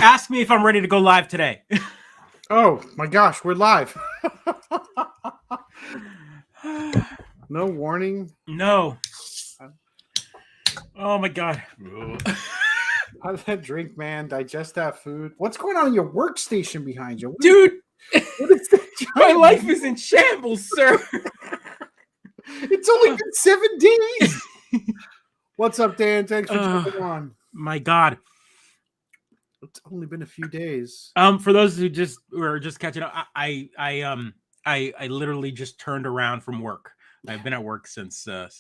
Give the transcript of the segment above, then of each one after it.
Ask me if I'm ready to go live today. Oh my gosh, we're live. No warning. No. Oh my god. Have that drink, man. Digest that food. What's going on in your workstation behind you? Dude, What is that my giant- life is in shambles, sir. It's only been 7 days. What's up, Dan? Thanks for jumping on. My god. It's only been a few days. For those who are just catching up, I literally just turned around from work. I've been at work since about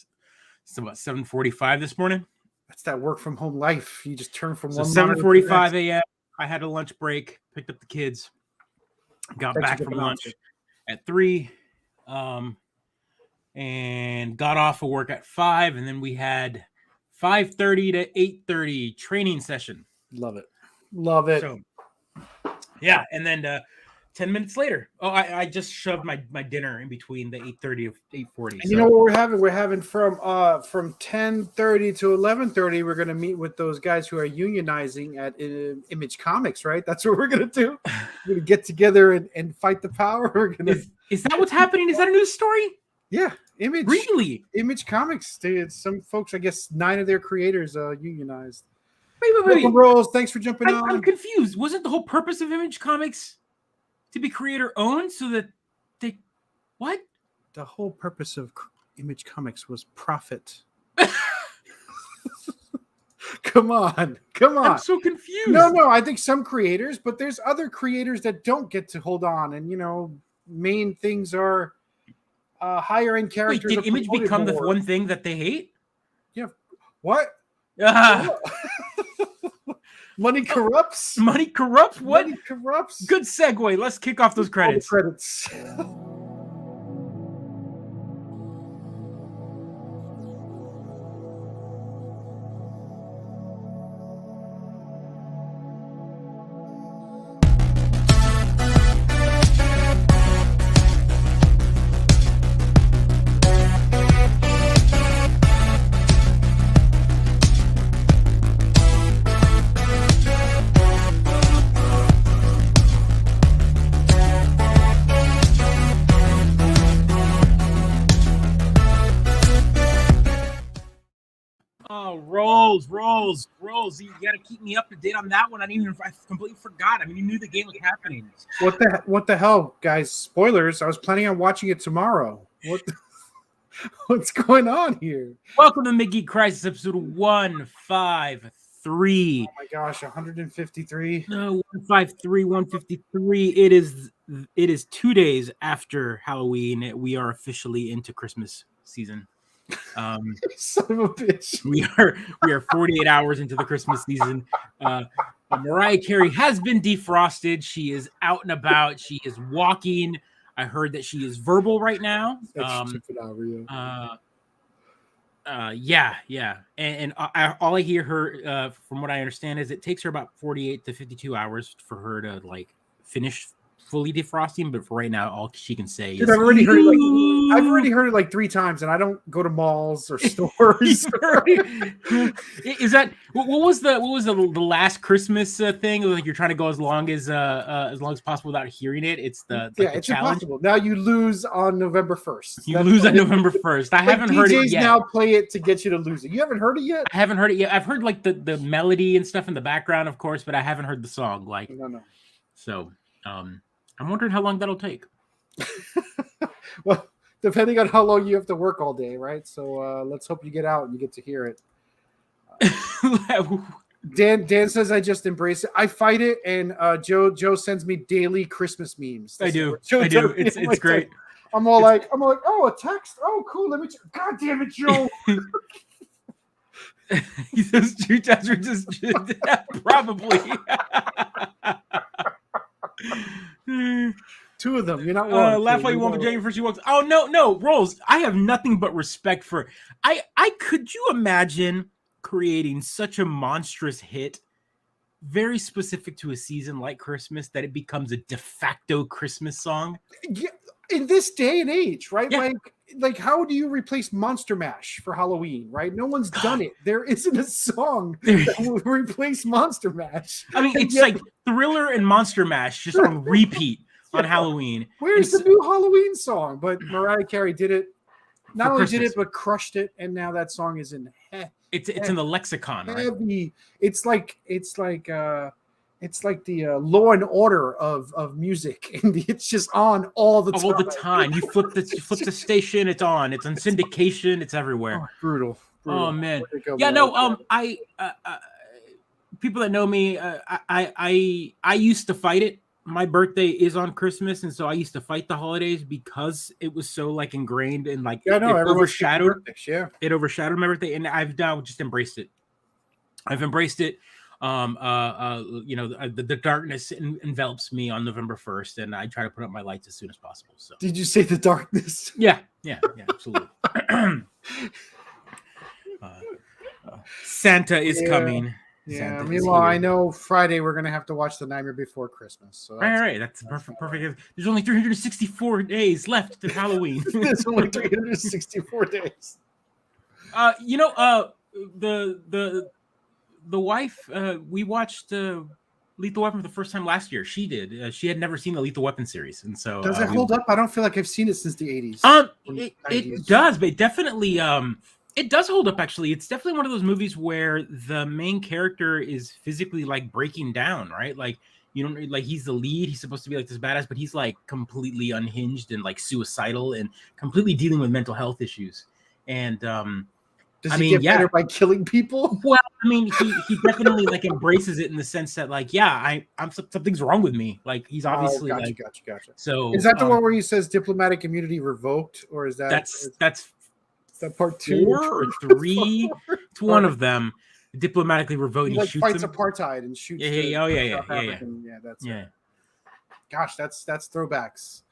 7:45 this morning. That's that work from home life. You just turn from So one 7:45 a.m. I had a lunch break, picked up the kids, got back from lunch at 3, and got off of work at 5, and then we had 5:30 to 8:30 training session. Love it. Love it. So, yeah, and then 10 minutes later, I just shoved my dinner in between the 8:30 to 8:40. And you know what we're having? We're having from 10:30 to 11:30. We're gonna meet with those guys who are unionizing at Image Comics, right? That's what we're gonna do. We're gonna get together and fight the power. We're gonna. Is that what's happening? Is that a news story? Yeah, Image. Really? Image Comics. Some folks, I guess, 9 of their creators unionized. Wait. Welcome, Rose. Thanks for jumping on. I'm confused. Wasn't the whole purpose of Image Comics to be creator owned so that they what? The whole purpose of Image Comics was profit. Come on. I'm so confused. No, I think some creators, but there's other creators that don't get to hold on, and main things are higher end characters. Wait, did Image become the one thing that they hate? Yeah. What? Money corrupts. Money corrupts. What? Money corrupts. Good segue. Let's kick off those credits. Credits. Rolls. You got to keep me up to date on that one. I completely forgot. I mean, you knew the game was happening. What the hell, guys? Spoilers. I was planning on watching it tomorrow. What's going on here? Welcome to Mid-Geek Crisis, episode 153. Oh my gosh, 153. No, 153, 153. It is 2 days after Halloween. We are officially into Christmas season. Son of a bitch. We are 48 hours into the Christmas season. Mariah Carey has been defrosted. She is out and about. She is walking. I heard that she is verbal right now. Yeah. And all I hear her, from what I understand, is it takes her about 48 to 52 hours for her to finish fully defrosting. But for right now, all she can say is, I've already heard it like 3 times, and I don't go to malls or stores. Is that what was the last Christmas thing? Like you're trying to go as long as possible without hearing it. It's the it's challenge. impossible. Now you lose on November 1st. You lose on November 1st. I haven't heard it yet. Now play it to get you to lose it. You haven't heard it yet? I haven't heard it yet. I've heard the melody and stuff in the background, of course, but I haven't heard the song. No. So I'm wondering how long that'll take. Well, depending on how long you have to work all day, right? So let's hope you get out and you get to hear it. Dan says I just embrace it. I fight it, and Joe sends me daily Christmas memes. I do. It's great. I'm all like, oh, a text. Oh, cool. Let me. God damn it, Joe. He says, just probably. 2 of them. You're not wrong. Laugh while you want, but Jamie first she walks. Oh no, Rolls. I have nothing but respect for. I could you imagine creating such a monstrous hit, very specific to a season like Christmas, that it becomes a de facto Christmas song? Yeah, in this day and age, right? Yeah. Like like, how do you replace Monster Mash for Halloween, right? No one's done it. There isn't a song that will replace Monster Mash. I mean, it's like Thriller and Monster Mash just on repeat on Halloween. Where's the new Halloween song? But Mariah Carey did it. Not only did it, but crushed it, and now that song is in. It's in the lexicon, heavy. Right? It's like the Law and Order of music, and it's just on all the time. All the time. You flip the station, it's on. It's on syndication. It's everywhere. Oh, brutal. Oh man. Yeah. No. I people that know me, I used to fight it. My birthday is on Christmas, and so I used to fight the holidays because it was so like ingrained and like it overshadowed. It overshadowed my birthday, and I've now just embraced it. I've embraced it. The darkness envelops me on November 1st, and I try to put up my lights as soon as possible. So, did you say the darkness? Yeah, absolutely. Santa is coming. Yeah, Santa meanwhile, I know Friday we're gonna have to watch The Nightmare Before Christmas. So right. That's perfect. There's only 364 days left to Halloween. There's only 364 days. The wife, we watched Lethal Weapon for the first time last year. She did. She had never seen the Lethal Weapon series, and so does it hold up? I don't feel like I've seen it since the 80s. It does, but it definitely it does hold up. Actually, it's definitely one of those movies where the main character is physically like breaking down, right? Like you don't like he's the lead. He's supposed to be like this badass, but he's like completely unhinged and like suicidal and completely dealing with mental health issues. And does he get better by killing people? Well, I mean, he definitely like embraces it in the sense that like, I'm something's wrong with me. Like he's obviously gotcha. So is that the one where he says diplomatic immunity revoked, or is that that's that part 2 or 3? It's one of them. Diplomatically revoked. He like fights apartheid and shoots. Yeah. Gosh, that's throwbacks.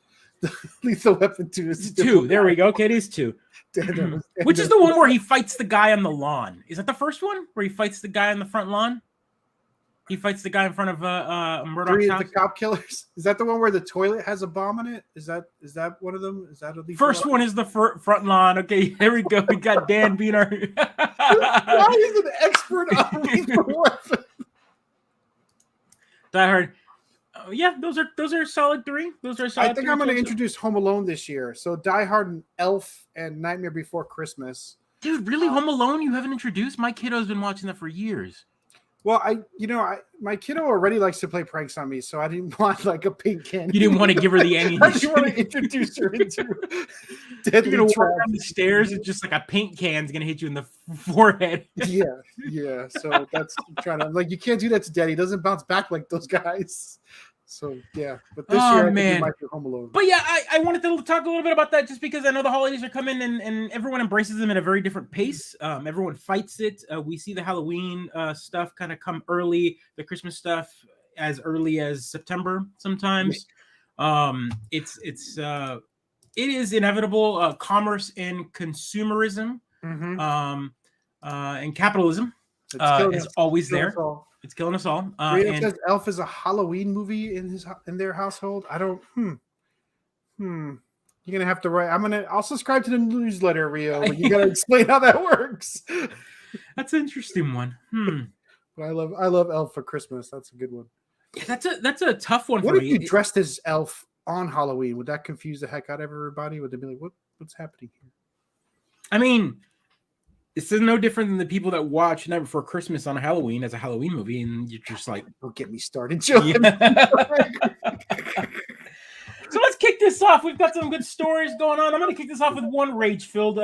Lethal Weapon 2 is 2. There we go. Okay, it is 2. Which is the one where he fights the guy on the lawn? Is that the first one where he fights the guy on the front lawn? He fights the guy in front of Murdoch's house. The cop killers. Is that the one where the toilet has a bomb in it? Is that one of them? Is that a first one? Is the front lawn? Okay, here we go. We got Dan being our. Why is an expert on Lethal Weapon? Die Hard. Yeah, those are solid 3. Those are solid. I think I'm going to introduce Home Alone this year. So Die Hard and Elf and Nightmare Before Christmas. Dude, really, Home Alone? You haven't introduced? My kiddo's been watching that for years. Well, my kiddo already likes to play pranks on me, so I didn't want like a paint can. You didn't want to give her the ammunition. I didn't want to introduce her into deadly. You're gonna walk down the stairs and just like a paint can's gonna hit you in the forehead. Yeah. So that's trying to like you can't do that to Daddy. He doesn't bounce back like those guys. So yeah, but this year I think we might be Home Alone. But yeah, I wanted to talk a little bit about that just because I know the holidays are coming and everyone embraces them at a very different pace. Everyone fights it. We see the Halloween stuff kind of come early, the Christmas stuff as early as September sometimes. It is inevitable. Commerce and consumerism and capitalism is always there. It's killing us all. And says Elf is a Halloween movie in their household. I don't. You're gonna have to write. I'll subscribe to the newsletter, Rio. But you gotta explain how that works. That's an interesting one. But I love Elf for Christmas. That's a good one. Yeah, that's a tough one. What if you dressed as Elf on Halloween? Would that confuse the heck out of everybody? Would they be like, what's happening here? I mean, this is no different than the people that watch Night Before Christmas on Halloween as a Halloween movie, and you're just like, don't get me started, Joe. Yeah. So let's kick this off. We've got some good stories going on. I'm going to kick this off with one rage-fueled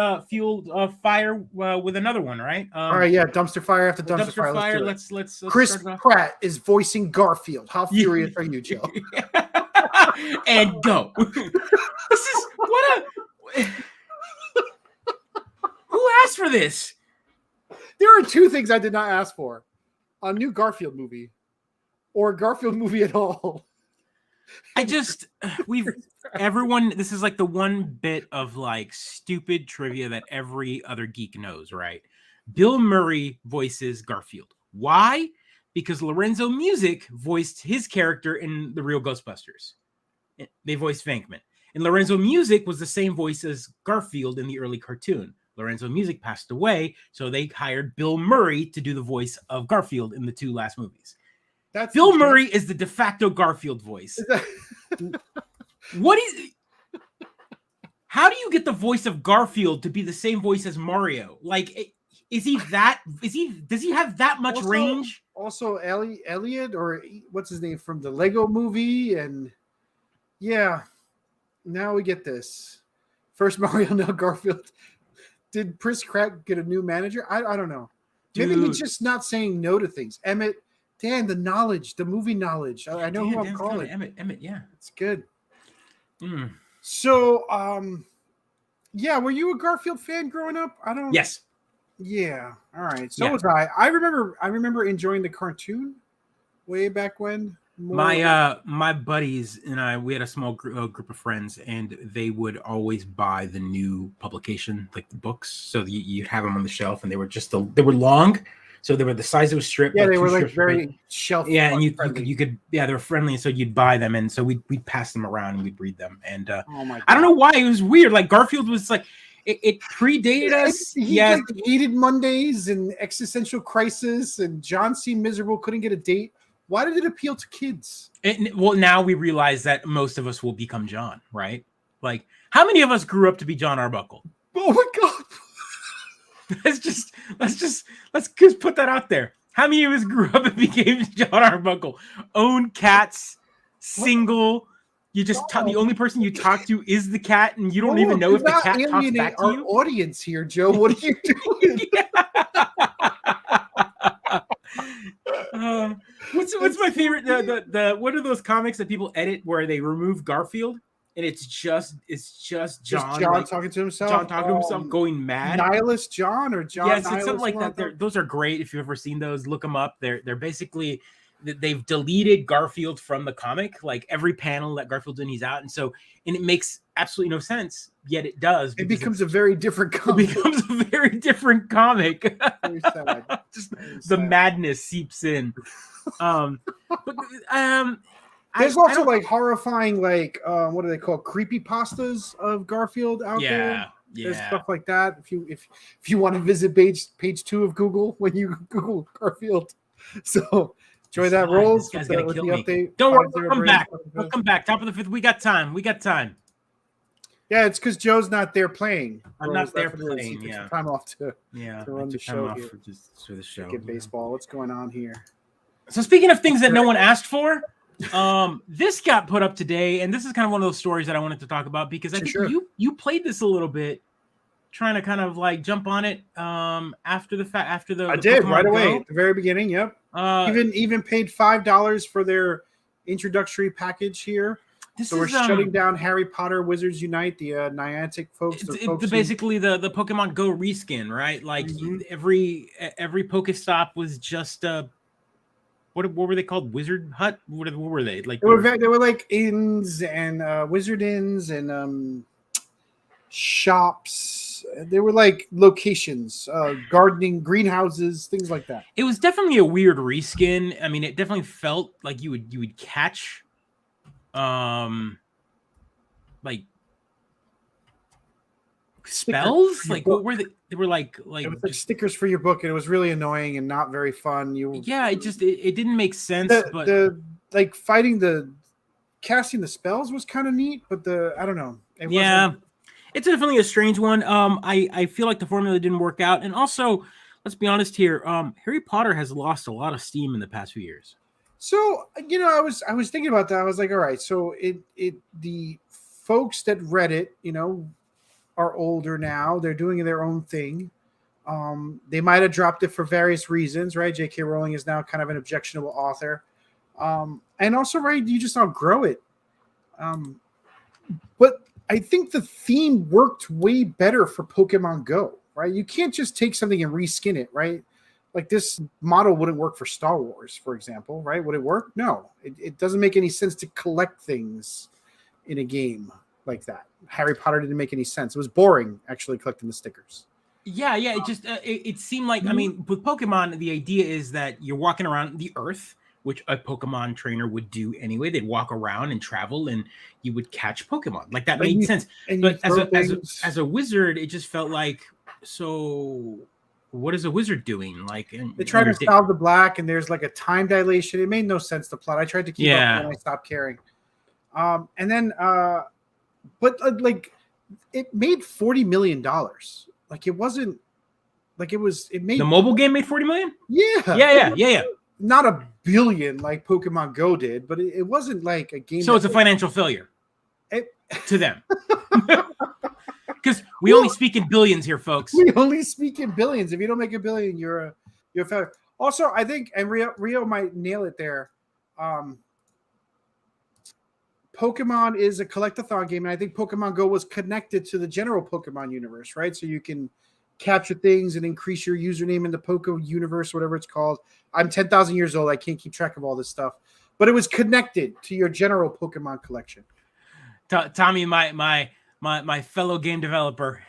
fire with another one, right? All right, yeah, dumpster fire after dumpster fire. Let's Chris Pratt is voicing Garfield. How furious are you, Joe? And go. This is what a. Who asked for this? There are 2 things I did not ask for: a new Garfield movie, or a Garfield movie at all. Everyone, this is like the one bit of like stupid trivia that every other geek knows, right? Bill Murray voices Garfield. Why? Because Lorenzo Music voiced his character in The Real Ghostbusters. They voiced Venkman. And Lorenzo Music was the same voice as Garfield in the early cartoon. Lorenzo Music passed away, so they hired Bill Murray to do the voice of Garfield in the 2 last movies. Bill Murray is the de facto Garfield voice. What is? How do you get the voice of Garfield to be the same voice as Mario? Like, is he that? Does he have that much range? Also, Elliot, or what's his name from the Lego Movie, and yeah, now we get this. First Mario, now Garfield. Did Chris Pratt get a new manager? I don't know. Maybe he's just not saying no to things. Emmett, Dan, the knowledge, the movie knowledge. I know who I'm calling. Emmett, yeah, it's good. So, yeah, were you a Garfield fan growing up? Yes. Yeah. All right. So was I. I remember enjoying the cartoon way back when. My buddies and I, we had a small group of friends, and they would always buy the new publication, like the books. So you'd have them on the shelf, and they were they were long. So they were the size of a strip. Yeah, they were like very shelf. Yeah, and you could they were friendly, and so you'd buy them, and so we'd pass them around and we'd read them. And oh my God. I don't know why it was weird. Like Garfield was like it predated us. He like hated Mondays and existential crisis, and John seemed miserable, couldn't get a date. Why did it appeal to kids? Well, now we realize that most of us will become John, right? Like, how many of us grew up to be John Arbuckle? Oh my God! let's just put that out there. How many of us grew up and became John Arbuckle? Own cats, single. You just the only person you talk to is the cat, and you don't even know if the cat talks back to you. Audience here, Joe. What are you doing? What's my favorite? The what are those comics that people edit where they remove Garfield and it's just John talking to himself. John talking to himself, going mad. Nihilist John or John? Yeah, it's something like that. Those are great. If you've ever seen those, look them up. They're basically they've deleted Garfield from the comic. Like every panel that Garfield's in, he's out, and it makes absolutely no sense. Yet it does. It becomes a very different comic. It becomes a very different comic. Very sad. The madness seeps in. There's also like horrifying, like what do they call creepypastas of Garfield out there? Yeah, there's stuff like that. If you want to visit page 2 of Google when you Google Garfield, so enjoy that. Rolls. This guy's gonna kill me. Update. Don't worry, we'll come back. We'll come back. Top of the 5th. We got time. Yeah, it's because Joe's not there playing. I'm not there playing. Yeah, time off to run the show here. For the show. Get baseball. What's going on here? So speaking of things that no one asked for, this got put up today, and this is kind of one of those stories that I wanted to talk about because I think you played this a little bit, trying to kind of like jump on it after the fact. I did Pokemon right away at the very beginning. Yep. Even paid $5 for their introductory package here. We're shutting down Harry Potter Wizards Unite, the Niantic folks. It's basically the Pokemon Go reskin, right? Like every Pokestop was just what were they called? Wizard Hut? What were they? Like they were like inns and wizard inns and shops. They were like locations, gardening, greenhouses, things like that. It was definitely a weird reskin. I mean, it definitely felt like you would catch like spells. Like what were they? They were like it was like stickers for your book, and it was really annoying and not very fun. It didn't make sense. But the like casting the spells was kind of neat, but I don't know. It's definitely a strange one. I feel like the formula didn't work out, and also let's be honest here. Harry Potter has lost a lot of steam in the past few years. So I was thinking about that. I was like, all right, so the folks that read it, are older now. They're doing their own thing. They might have dropped it for various reasons, right? J.K. Rowling is now kind of an objectionable author, and also, right, you just outgrow it. But I think the theme worked way better for Pokemon Go, right? You can't just take something and reskin it, right? Like this model wouldn't work for Star Wars, for example, right? Would it work? No, it doesn't make any sense to collect things in a game like that. Harry Potter didn't make any sense. It was boring actually collecting the stickers. Yeah. It just it seemed like I mean, with Pokemon, the idea is that you're walking around the Earth, which a Pokemon trainer would do anyway. They'd walk around and travel, and you would catch Pokemon. Like that made sense. But as a wizard, it just felt like, so what is a wizard doing? Like, they try to solve the black, and there's like a time dilation. It made no sense, the plot. I tried to keep up, and I stopped caring. And then, but like, it made $40 million. Like, it wasn't like it made the mobile game made 40 million. Yeah. Not a billion like Pokemon Go did, but it wasn't like a game. So it's a financial failure to them. Because we only speak in billions here, folks. We only speak in billions. If you don't make a billion, you're a failure. Also, I think, and Rio might nail it there. Pokemon is a collect-a-thon game, and I think Pokemon Go was connected to the general Pokemon universe, right? So you can capture things and increase your username in the Poke universe, whatever it's called. I'm 10,000 years old. I can't keep track of all this stuff. But it was connected to your general Pokemon collection. Tommy, my fellow game developer,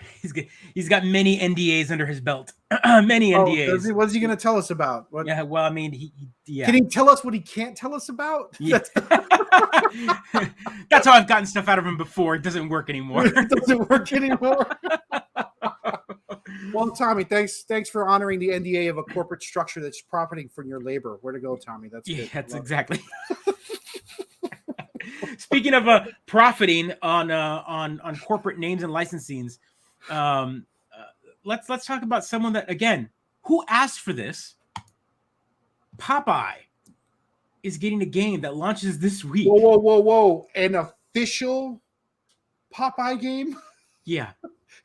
he's got many NDAs under his belt. Many NDAs. What's he going to tell us about? What? Yeah, well, I mean, Can he tell us what he can't tell us about? Yeah. That's how I've gotten stuff out of him before. It doesn't work anymore. It doesn't work anymore. Well, Tommy, thanks for honoring the NDA of a corporate structure that's profiting from your labor. Where to go, Tommy? That's good. That's exactly. Speaking of profiting on corporate names and licensings, let's talk about someone that, again, who asked for this. Popeye is getting a game that launches this week. Whoa! An official Popeye game? Yeah.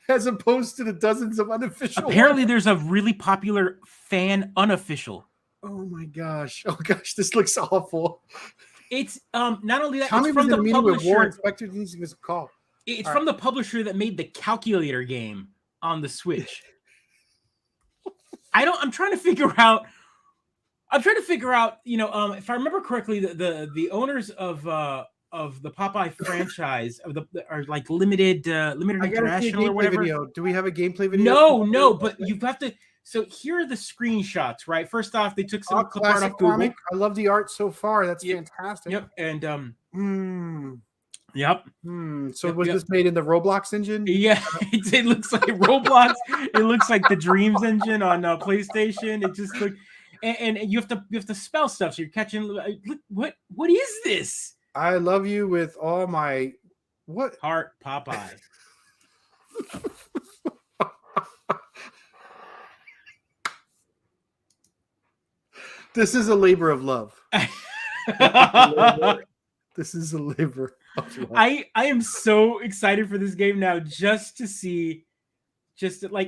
As opposed to the dozens of unofficial. Apparently, there's a really popular fan unofficial. Oh my gosh! This looks awful. It's not only that. Tommy it's from was in a meeting with Warren publisher. Spector. Needs to give us a call. It's from the publisher that made the Calculator game on the Switch. I'm trying to figure out. You know, if I remember correctly, the owners of the Popeye franchise are like limited international or whatever. Video. Do we have a gameplay video? No, but you have to. So here are the screenshots, right? First off, they took some clip art off Google. Comic. I love the art so far. That's fantastic. Yep, and So was this made in the Roblox engine? Yeah, it looks like Roblox. It looks like the Dreams engine on PlayStation. It just looks, and you have to spell stuff. So you're catching. Look, what is this? I love you with all my heart, Popeye. This is a labor of love. This is a labor of love. I am so excited for this game now, just to see, I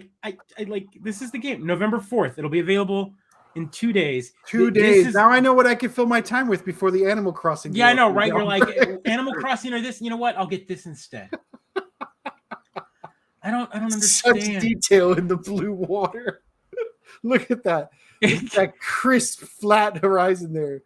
like this is the game. November 4th. It'll be available in 2 days. 2 days. Now I know what I can fill my time with before the Animal Crossing. Yeah, I know, right? You're like Animal Crossing or this. You know what? I'll get this instead. I don't understand. Such detail in the blue water. Look at that. That crisp, flat horizon there.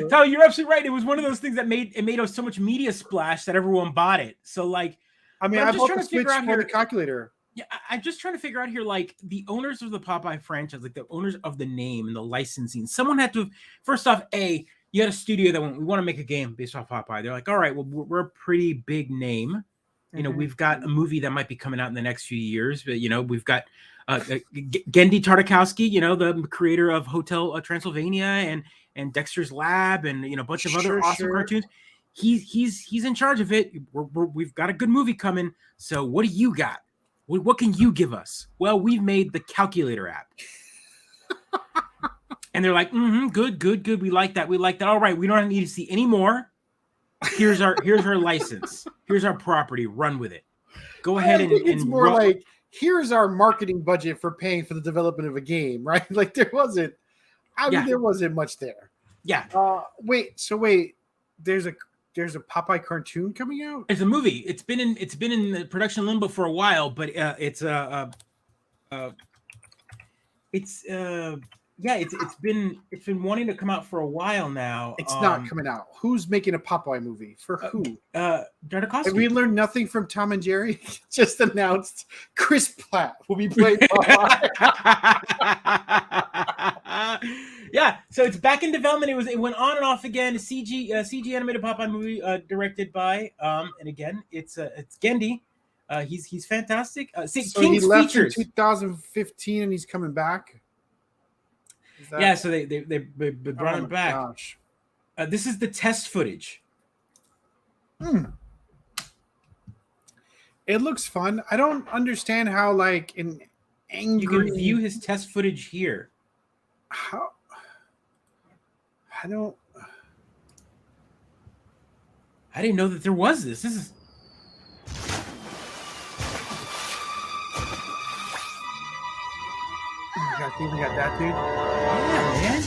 Tyler, you're absolutely right. It was one of those things that made so much media splash that everyone bought it. So, like, I mean, I bought the Switch for the calculator. Yeah, I'm just trying to figure out here, like, the owners of the Popeye franchise, like the owners of the name and the licensing. Someone had to have, first off, you had a studio that went, we want to make a game based off Popeye. They're like, all right, well, we're a pretty big name. You know, we've got a movie that might be coming out in the next few years, but, you know, we've got Gendy Tartakovsky, you know, the creator of Hotel Transylvania and Dexter's Lab and, you know, a bunch of other awesome cartoons. He's in charge of it. We've got a good movie coming. So what do you got? What can you give us? Well, we've made the Calculator app. And they're like, good. We like that. All right, we don't need to see any more. Here's our license. Here's our property. Run with it. Go ahead and it's more like, here's our marketing budget for paying for the development of a game, right? Like there wasn't much there. Yeah. Wait, there's a Popeye cartoon coming out? It's a movie. It's been in the production limbo for a while, but it's been wanting to come out for a while now. It's not coming out. Who's making a Popeye movie? For who? Tartakovsky. Have we learned nothing from Tom and Jerry? Just announced Chris Pratt will be playing Popeye. Yeah, so it's back in development. It went on and off again. A CG animated Popeye movie directed by and again it's Gendy. He's fantastic. So he King's left Features. in 2015 and he's coming back. Yeah, so they brought him back. Gosh. This is the test footage. It looks fun. I don't understand how like an angry. You can view his test footage here. How? I don't. I didn't know that there was this. This is. Even got that, dude. Yeah,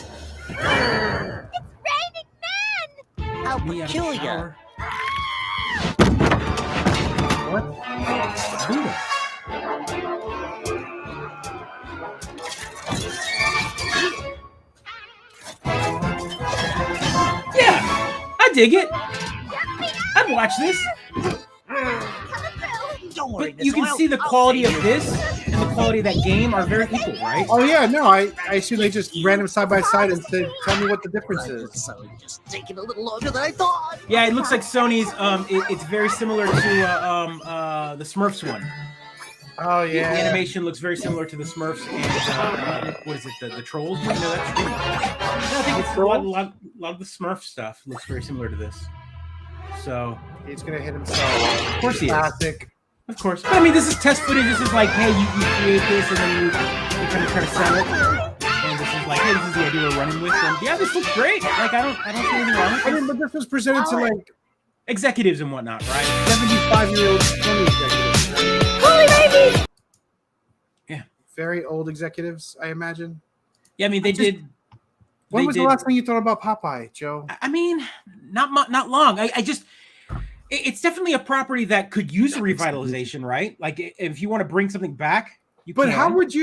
man. It's raining men! How Me out of peculiar. power. What? Buddha. Yeah, I dig it. I'd watch this. Don't worry, But you can see the quality of this and the quality of that game are very equal, right? Oh yeah, no, I assume they just ran them side by side and said, "Tell me what the difference is." So just taking a little longer than I thought. Yeah, it looks like Sony's. It's very similar to the Smurfs one. Oh The yeah. animation looks very similar to the Smurfs and what is it? The Trolls? No, that's true. No, I think it's a lot of the Smurf stuff looks very similar to this. So He's gonna hit himself. of course he is. Classic. Of course. But I mean, this is test footage. This is like, hey, you create this and then you kind of try to sell it. And this is like, hey, this is the idea we're running with. And yeah, this looks great. Like, I don't see anything wrong with I it. mean, but this was presented to like Executives and whatnot, right? 75-year-old Sony executives. Right? Holy baby! Yeah. Very old executives, I imagine. Yeah, I mean, they did. When they was did- the last time you thought about Popeye, Joe? I mean, not long. I just. It's definitely a property that could use a revitalization, right? Like, if you want to bring something back, you But can. how would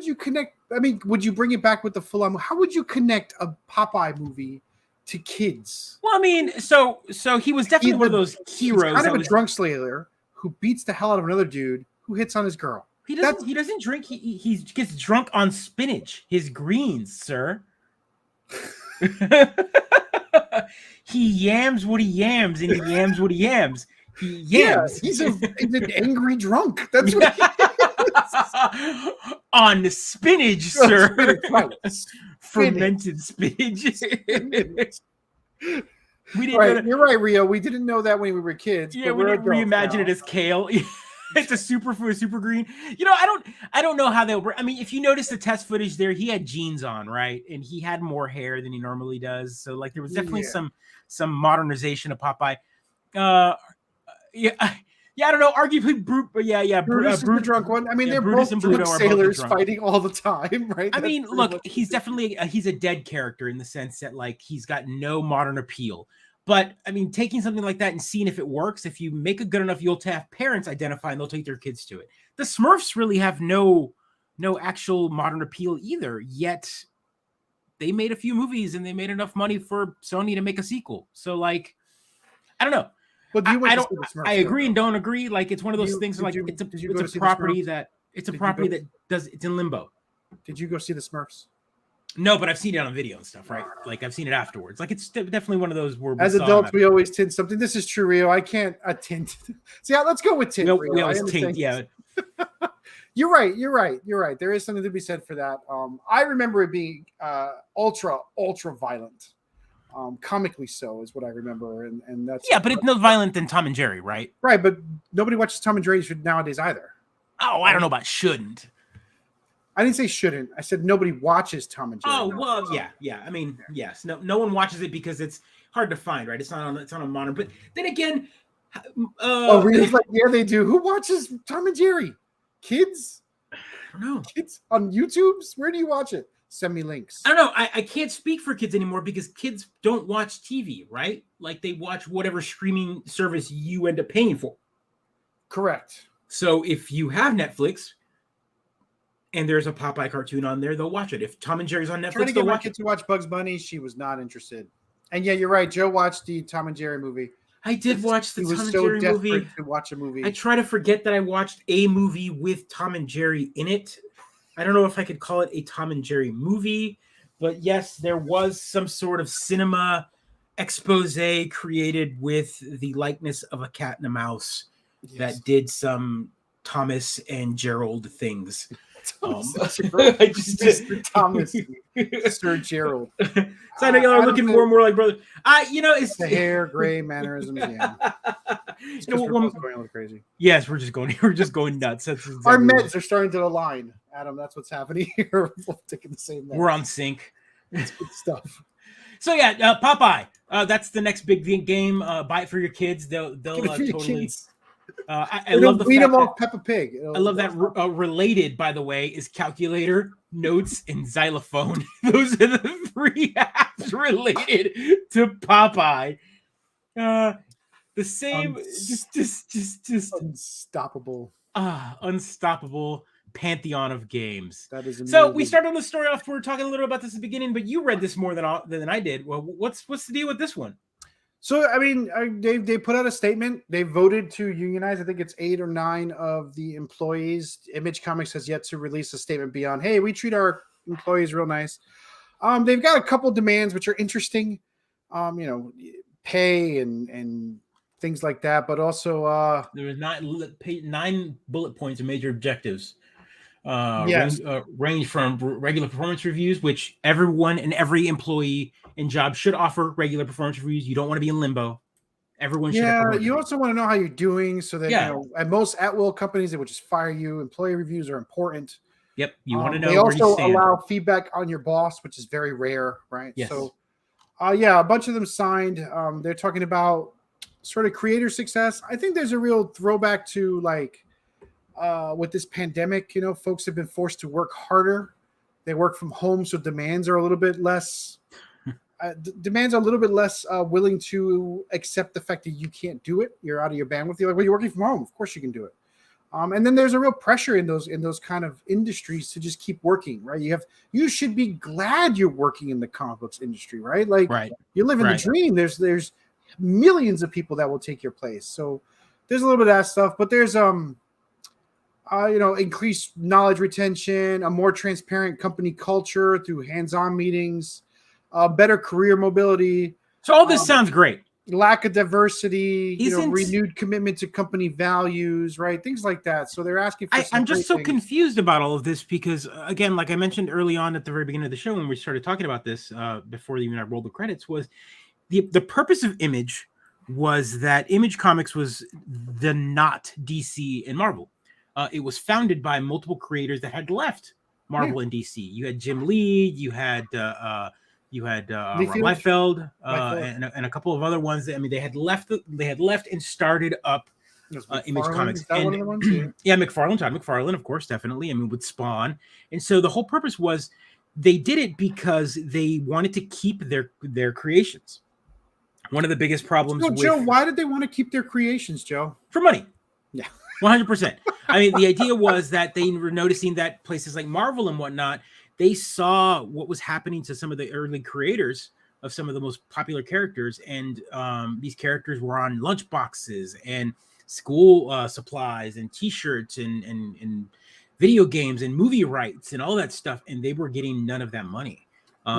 you connect? I mean, would you bring it back with the full on? How would you connect a Popeye movie to kids? Well, I mean, so he was definitely one of those heroes. He's kind that of a was- drunk slayer who beats the hell out of another dude who hits on his girl. He doesn't drink. He gets drunk on spinach, his greens, sir. He yams what he yams, and he yams what he yams. He yams. Yeah, he's an angry drunk. That's what he On the spinach, sir. Spinach, right. Fermented spinach. We didn't know Right, that- you're right, Rio. We didn't know that when we were kids. Yeah, but we we're didn't reimagine adults it as kale. It's a superfood, super green. You know, I don't know how they'll. I mean, if you notice the test footage there, he had jeans on, right, and he had more hair than he normally does. So, like, there was definitely some modernization of Popeye. Yeah, I don't know. Arguably, but yeah. Brutus is the drunk one. I mean, yeah, they're Brutus both and drunk Bluto are both sailors drunk. fighting all the time, right? I That's mean, pretty look, much he's definitely he's a dead character in the sense that, like, he's got no modern appeal. But I mean, taking something like that and seeing if it works, if you make it good enough, you'll have parents identify and they'll take their kids to it. The Smurfs really have no actual modern appeal either. Yet they made a few movies and they made enough money for Sony to make a sequel. So, like, I don't know. But you went I to don't. see the Smurfs, I agree though. and don't agree. Like, it's one of those things. Did Like, you go it's to see a the property Smurfs? that it's a Did you property go- that does it's in limbo. Did you go see the Smurfs? No, but I've seen it on video and stuff, right? Like, I've seen it afterwards. Like, it's definitely one of those where we As saw adults, them we always tint something. This is true, Rio. I can't tint. See, let's go with tint. Rio. we I always understand. taint, yeah. You're right. There is something to be said for that. I remember it being ultra violent. Comically so is what I remember, and that's Yeah, but it's no violent than Tom and Jerry, right? right. But nobody watches Tom and Jerry nowadays either. Oh, I don't know about shouldn't. I didn't say shouldn't. I said nobody watches Tom and Jerry. Oh, well, yeah. I mean, yes. No one watches it because it's hard to find, right? It's not on a modern. But then again, Oh, Rio's like, yeah, they do. Who watches Tom and Jerry? Kids? no. Kids on YouTube's? Where do you watch it? Send me links. I don't know. I can't speak for kids anymore because kids don't watch TV, right? Like, they watch whatever streaming service you end up paying for. Correct. So if you have Netflix and there's a Popeye cartoon on there, they'll watch it. If Tom and Jerry's on Trying Netflix, to they'll get my watch kid it. to watch Bugs Bunny. She was not interested. And yeah, you're right. Joe watched the Tom and Jerry movie. I did watch the He Tom was and so Jerry desperate movie. to watch a movie. I try to forget that I watched a movie with Tom and Jerry in it. I don't know if I could call it a Tom and Jerry movie, But yes, there was some sort of cinema expose created with the likeness of a cat and a mouse that did some Thomas and Gerald things. Thomas I just Mr. Thomas, Sir Gerald. So I know y'all are looking more and more like brother. It's the hair, gray mannerisms. Yeah, we're both going a little crazy. Yes, we're just going nuts. That's exactly Our meds are starting to align, Adam. That's what's happening here. We're both taking the same meds. We're on sync. It's good stuff. So yeah, Popeye. That's the next big game. Buy it for your kids. They'll totally. Kids. I love the beat fact them that, off Peppa Pig. I love that related, by the way, is calculator, notes, and xylophone. Those are the 3 apps related to Popeye. The same, just unstoppable. Unstoppable pantheon of games. That is amazing. So we started on the story off. We were talking a little about this at the beginning, but you read this more than I did. Well, what's the deal with this one? So, I mean, they put out a statement. They voted to unionize. I think it's 8 or 9 of the employees. Image Comics has yet to release a statement beyond, hey, we treat our employees real nice. They've got a couple demands, which are interesting, pay and things like that. But also, there was 9 bullet points of major objectives. Range from regular performance reviews, which everyone and every employee and job should offer regular performance reviews. You don't want to be in limbo. Everyone should. Yeah, you also want to know how you're doing, so that at most at-will companies, they would just fire you. Employee reviews are important. Yep, you want to know. They where you also stand. allow feedback on your boss, which is very rare, right? Yes. So, a bunch of them signed. They're talking about sort of creator success. I think there's a real throwback to with this pandemic, folks have been forced to work harder. They work from home, so demands are a little bit less. Willing to accept the fact that you can't do it. You're out of your bandwidth. You're like, well, you're working from home. Of course you can do it. And then there's a real pressure in those kind of industries to just keep working, right? You should be glad you're working in the comic books industry, right? You're living the dream. There's millions of people that will take your place. So there's a little bit of that stuff, but there's increased knowledge retention, a more transparent company culture through hands-on meetings, better career mobility. So all this sounds great. Lack of diversity, renewed commitment to company values, right? Things like that. So they're asking for I'm just so confused about all of this because, again, like I mentioned early on at the very beginning of the show when we started talking about this, before even I rolled the credits, was the purpose of Image was that Image Comics was the not DC and Marvel. It was founded by multiple creators that had left Marvel and DC. You had Jim Lee, you had Rob Liefeld, and a couple of other ones. They had left and started up Image Comics. One of the ones? Yeah, Todd McFarlane, of course, definitely. With Spawn, and so the whole purpose was they did it because they wanted to keep their creations. One of the biggest problems. So, Joe, why did they want to keep their creations, Joe? For money. Yeah. 100%. The idea was that they were noticing that places like Marvel and whatnot, they saw what was happening to some of the early creators of some of the most popular characters. And these characters were on lunch boxes and school supplies and T-shirts and video games and movie rights and all that stuff. And they were getting none of that money.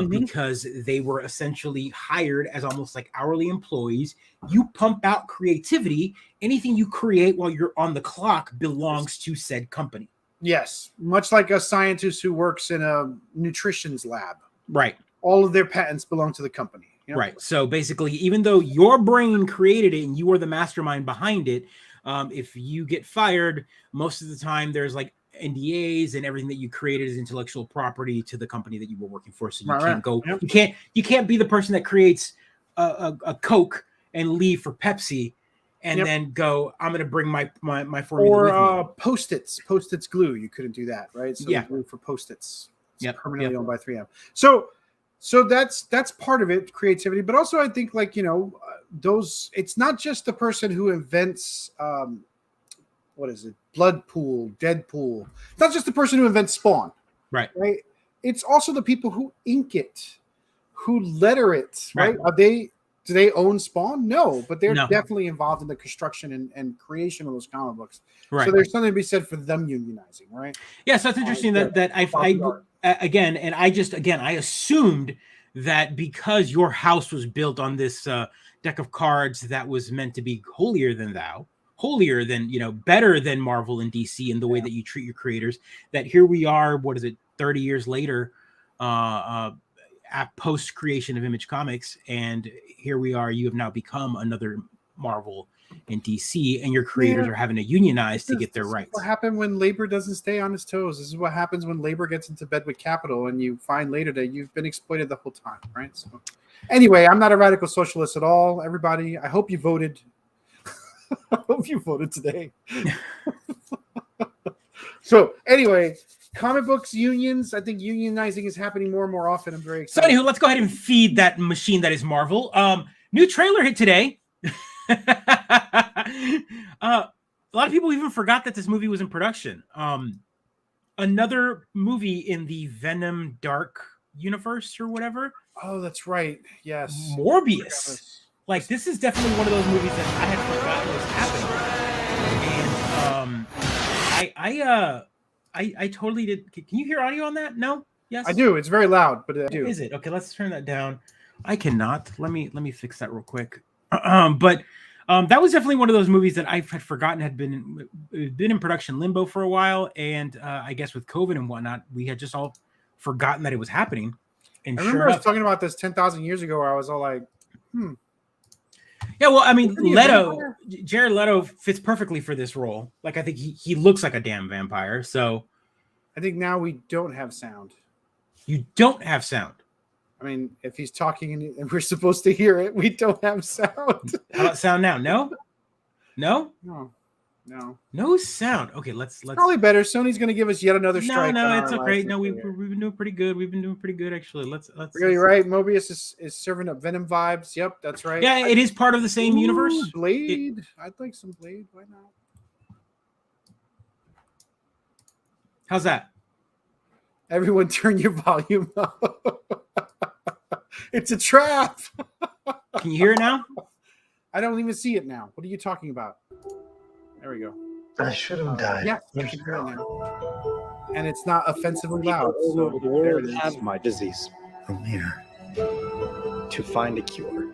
Because they were essentially hired as almost like hourly employees. You pump out creativity. Anything you create while you're on the clock belongs to said company. Yes. Much like a scientist who works in a nutrition's lab. Right. All of their patents belong to the company. Right. So basically, even though your brain created it and you are the mastermind behind it, if you get fired, most of the time there's like NDAs and everything that you created is intellectual property to the company that you were working for. So you can't go. Yep. You can't be the person that creates a Coke and leave for Pepsi, and then go. I'm going to bring my formula. Or Post-its glue. You couldn't do that, right? So glue for Post-its. It's permanently owned by 3M. So that's part of it, creativity. But also, I think those. It's not just the person who invents. What is it? Bloodpool, Deadpool. It's not just the person who invents Spawn. Right. It's also the people who ink it, who letter it, right? Do they own Spawn? No, but they're definitely involved in the construction and creation of those comic books. Right. So there's something to be said for them unionizing, right? Yeah, so it's interesting that again, and I assumed that because your house was built on this deck of cards that was meant to be holier than thou, holier than, better than Marvel and DC in the way that you treat your creators, that here we are, what is it, 30 years later, at post creation of Image Comics, and here we are, you have now become another Marvel and DC, and your creators are having to unionize to get their rights. What happened when labor doesn't stay on its toes? This is what happens when labor gets into bed with capital, and you find later that you've been exploited the whole time, right? So, anyway, I'm not a radical socialist at all. Everybody, I hope you voted. I hope you voted today. So, anyway, comic books unions. I think unionizing is happening more and more often. I'm very excited. So, anywho, let's go ahead and feed that machine that is Marvel. New trailer hit today. A lot of people even forgot that this movie was in production. Another movie in the Venom Dark universe or whatever. Oh, that's right. Yes, Morbius. Like, this is definitely one of those movies that I had forgotten was happening. And I totally did. Can you hear audio on that? No? Yes? I do. It's very loud, but I do. Is it? Okay, let's turn that down. I cannot. Let me fix that real quick. But that was definitely one of those movies that I had forgotten had been in production limbo for a while, and I guess with COVID and whatnot, we had just all forgotten that it was happening. And I remember I was talking about this 10,000 years ago, where I was all like, Yeah, well, I mean, Jared Leto fits perfectly for this role. Like, I think he looks like a damn vampire. So, I think now we don't have sound. You don't have sound. I mean, if he's talking and we're supposed to hear it, we don't have sound. How about sound now? No? No sound. Okay, let's probably better. Sony's going to give us yet another strike. No, it's okay. No, we've been doing pretty good. We've been doing pretty good, actually. Let's. You're right. Mobius is serving up Venom vibes. Yep, that's right. Yeah, it is part of the same universe. Blade. I'd like some Blade. Why not? How's that? Everyone, turn your volume up. It's a trap. Can you hear it now? I don't even see it now. What are you talking about? There we go. I should have died. Yeah, you can hear it now. And it's not offensively loud. So The world has my disease. I'm here to find a cure.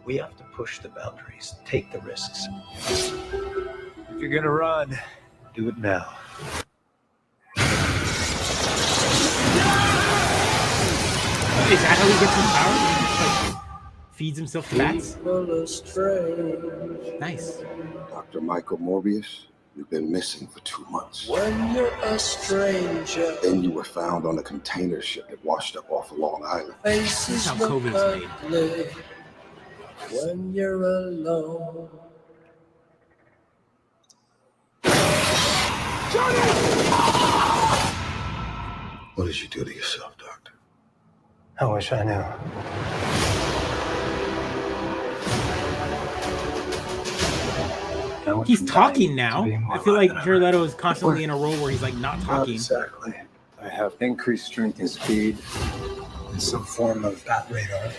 We have to push the boundaries, take the risks. If you're gonna run, do it now. Is that how he gets his power? He just, like, feeds himself to bats? Nice. Dr. Michael Morbius, you've been missing for 2 months. When you're a stranger, Then you were found on a container ship that washed up off of Long Island. This is how COVID's made. When you're alone. What did you do to yourself, Doctor? I wish I knew. He's talking now. I feel like Jared Leto is constantly in a role where he's like not talking. Exactly. I have increased strength and speed and some form of bat radar.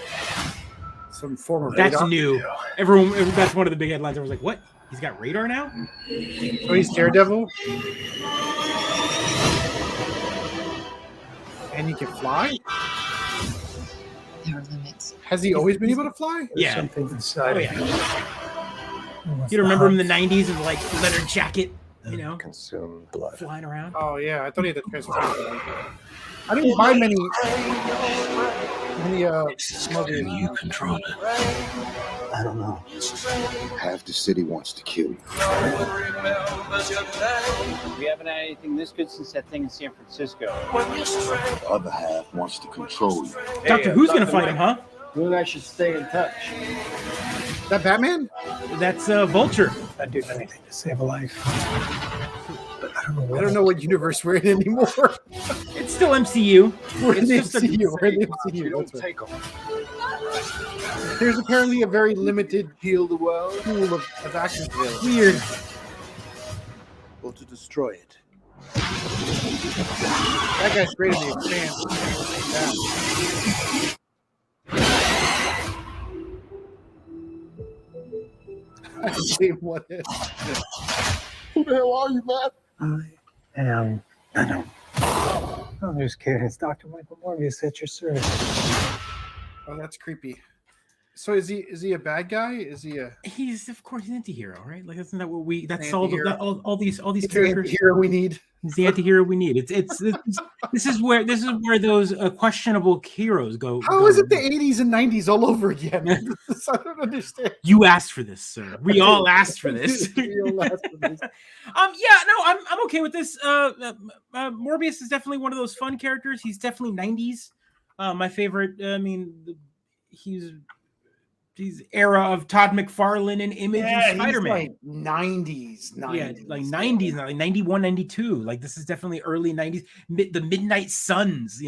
Some form of That's radar. new. Everyone, that's one of the big headlines. I was like, what? He's got radar now? So he's Daredevil? And he can fly? There are limits. Has he always been able to fly? Yeah. Something inside Oh, of yeah. me. You remember him in the 90s in like leather jacket, Consume blood. flying around? Oh, yeah. I thought he had the transformation. I didn't buy many Morbius. You control it. I don't know. Half the city wants to kill you. We haven't had anything this good since that thing in San Francisco. The other half wants to control you. Doctor Who's gonna fight him, huh? You and I should stay in touch. Is that Batman? That's Vulture. I'd do anything to save a life. But I don't know I don't know what universe we're in anymore. It's still MCU. We're in It's the just a- MCU. We're in the MCU. That's right. take them. There's apparently a very limited pool of actors available. Weird. Or to destroy it. That guy's great in the Expanse. I see what is. Who the hell are you, man? I am Venom. Oh, there's kid. It's Dr. Michael Morbius at your service. Oh, that's creepy. So is he a bad guy? Is he a? He's of course an anti-hero, right? Like isn't that what we? That's Anti-hero. all these He's the characters. anti-hero we need. He's the anti-hero we need. This is where those questionable heroes go. How is it the 80s and 90s all over again? I don't understand. You asked for this, sir. We all asked for this. We all asked for this. Yeah, no, I'm okay with this. Morbius is definitely one of those fun characters. He's definitely 90s. My favorite. I mean, he's era of Todd McFarlane and Image and Spider-Man. He's like 90s. Yeah, like 90s, like 91, 92. Like this is definitely early 90s. The Midnight Suns,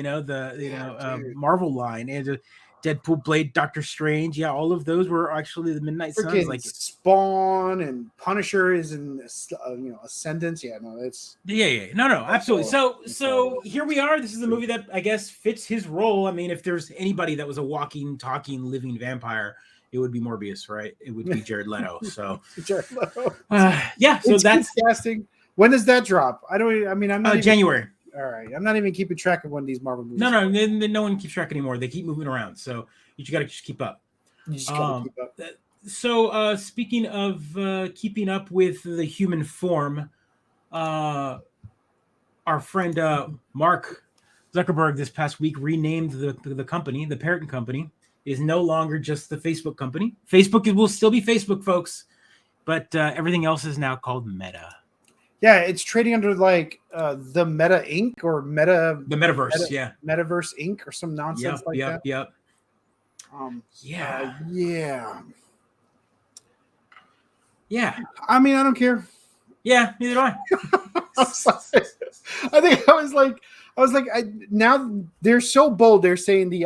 Marvel line, and Deadpool, Blade, Doctor Strange. Yeah, all of those were actually the Midnight Suns. Like Spawn and Punisher is in Ascendance. Yeah, no, it's no, absolutely. So here we are. This is a movie that I guess fits his role. I mean, if there's anybody that was a walking, talking, living vampire, it would be Morbius, right? It would be Jared Leto. So Jared Leto. Yeah, so that's casting. When does that drop? I'm not January. All right, I'm not even keeping track of when these Marvel movies. No one keeps track anymore. They keep moving around, so you got to just keep up. You just gotta keep up. So speaking of keeping up with the human form, our friend Mark Zuckerberg this past week renamed the company. The parent company is no longer just the Facebook company. Facebook will still be Facebook, folks, but everything else is now called Meta. Yeah, it's trading under like the Meta Inc. or the Metaverse, Metaverse Inc. or some nonsense that. Yep. Yeah. I mean, I don't care. Yeah, neither do I. I think I was like, now they're so bold. They're saying the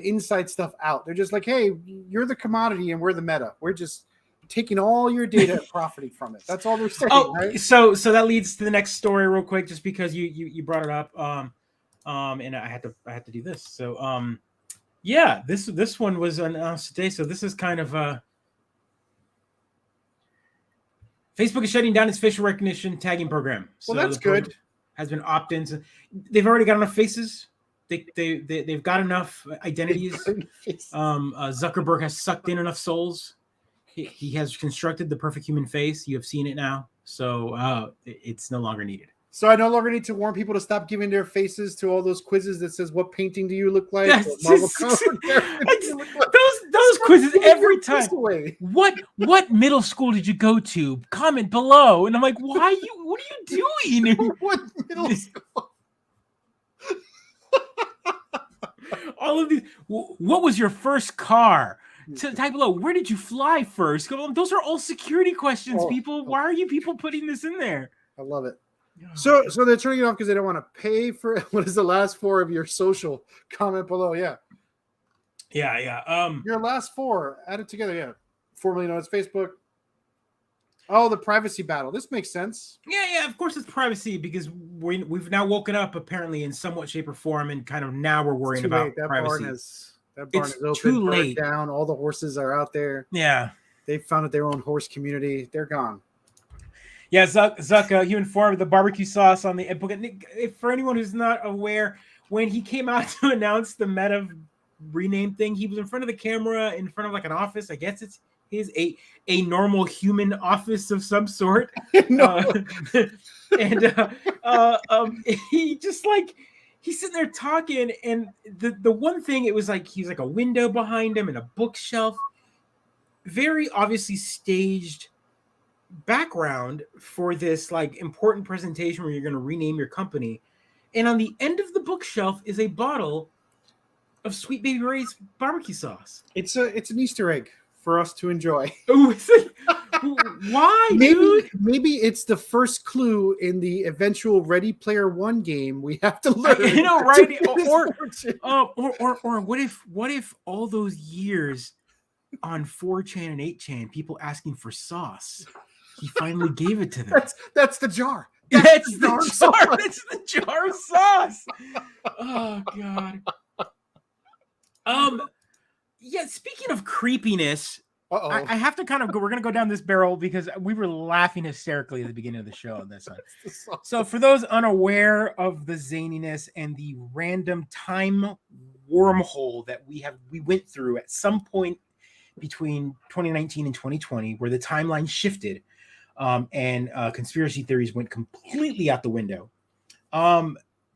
inside stuff out. They're just like, hey, you're the commodity and we're the meta. We're just taking all your data and profiting from it. That's all they're saying. Right? So that leads to the next story real quick, just because you brought it up. And I had to do this. So this one was announced today. So this is kind of Facebook is shutting down its facial recognition tagging program. So well, that's good. Has been opt-ins. They've already got enough faces. They've got enough identities. Zuckerberg has sucked in enough souls. He has constructed the perfect human face. You have seen it now, so it's no longer needed. So I no longer need to warn people to stop giving their faces to all those quizzes that says, "What painting do you look like?" Those quizzes every time. What middle school did you go to? Comment below. And I'm like, what are you doing? What middle school? All of these. What was your first car? Type below. Where did you fly first? Those are all security questions, people. Why are you people putting this in there? I love it. So they're turning it off because they don't want to pay for what is the last four of your social. Comment below. Yeah. Your last four added together. Yeah. Formerly known as Facebook. Oh, the privacy battle. This makes sense. Yeah. Of course, it's privacy because we've now woken up apparently in somewhat shape or form, and kind of now we're worrying about privacy. That barn is open. Too late. Down. All the horses are out there. Yeah. They founded their own horse community. They're gone. Yeah, Zuck, you informed the barbecue sauce on the book. For anyone who's not aware, when he came out to announce the Meta rename thing, he was in front of the camera, in front of like an office. I guess it's a normal human office of some sort. He just like he's sitting there talking, and the one thing, it was like he's like a window behind him and a bookshelf, very obviously staged background for this like important presentation where you're going to rename your company. And on the end of the bookshelf is a bottle of Sweet Baby Ray's barbecue sauce. It's an Easter egg for us to enjoy. Oh, why, dude? Maybe it's the first clue in the eventual Ready Player One game we have to learn. You know, right? Or what if all those years on 4chan and 8chan, people asking for sauce, he finally gave it to them. That's the jar. That's the jar. That's the jar of sauce. Oh God. Yeah. Speaking of creepiness, Uh-oh. I have to kind of go. We're gonna go down this barrel because we were laughing hysterically at the beginning of the show on this one. So, for those unaware of the zaniness and the random time wormhole that we went through at some point between 2019 and 2020, where the timeline shifted, and conspiracy theories went completely out the window.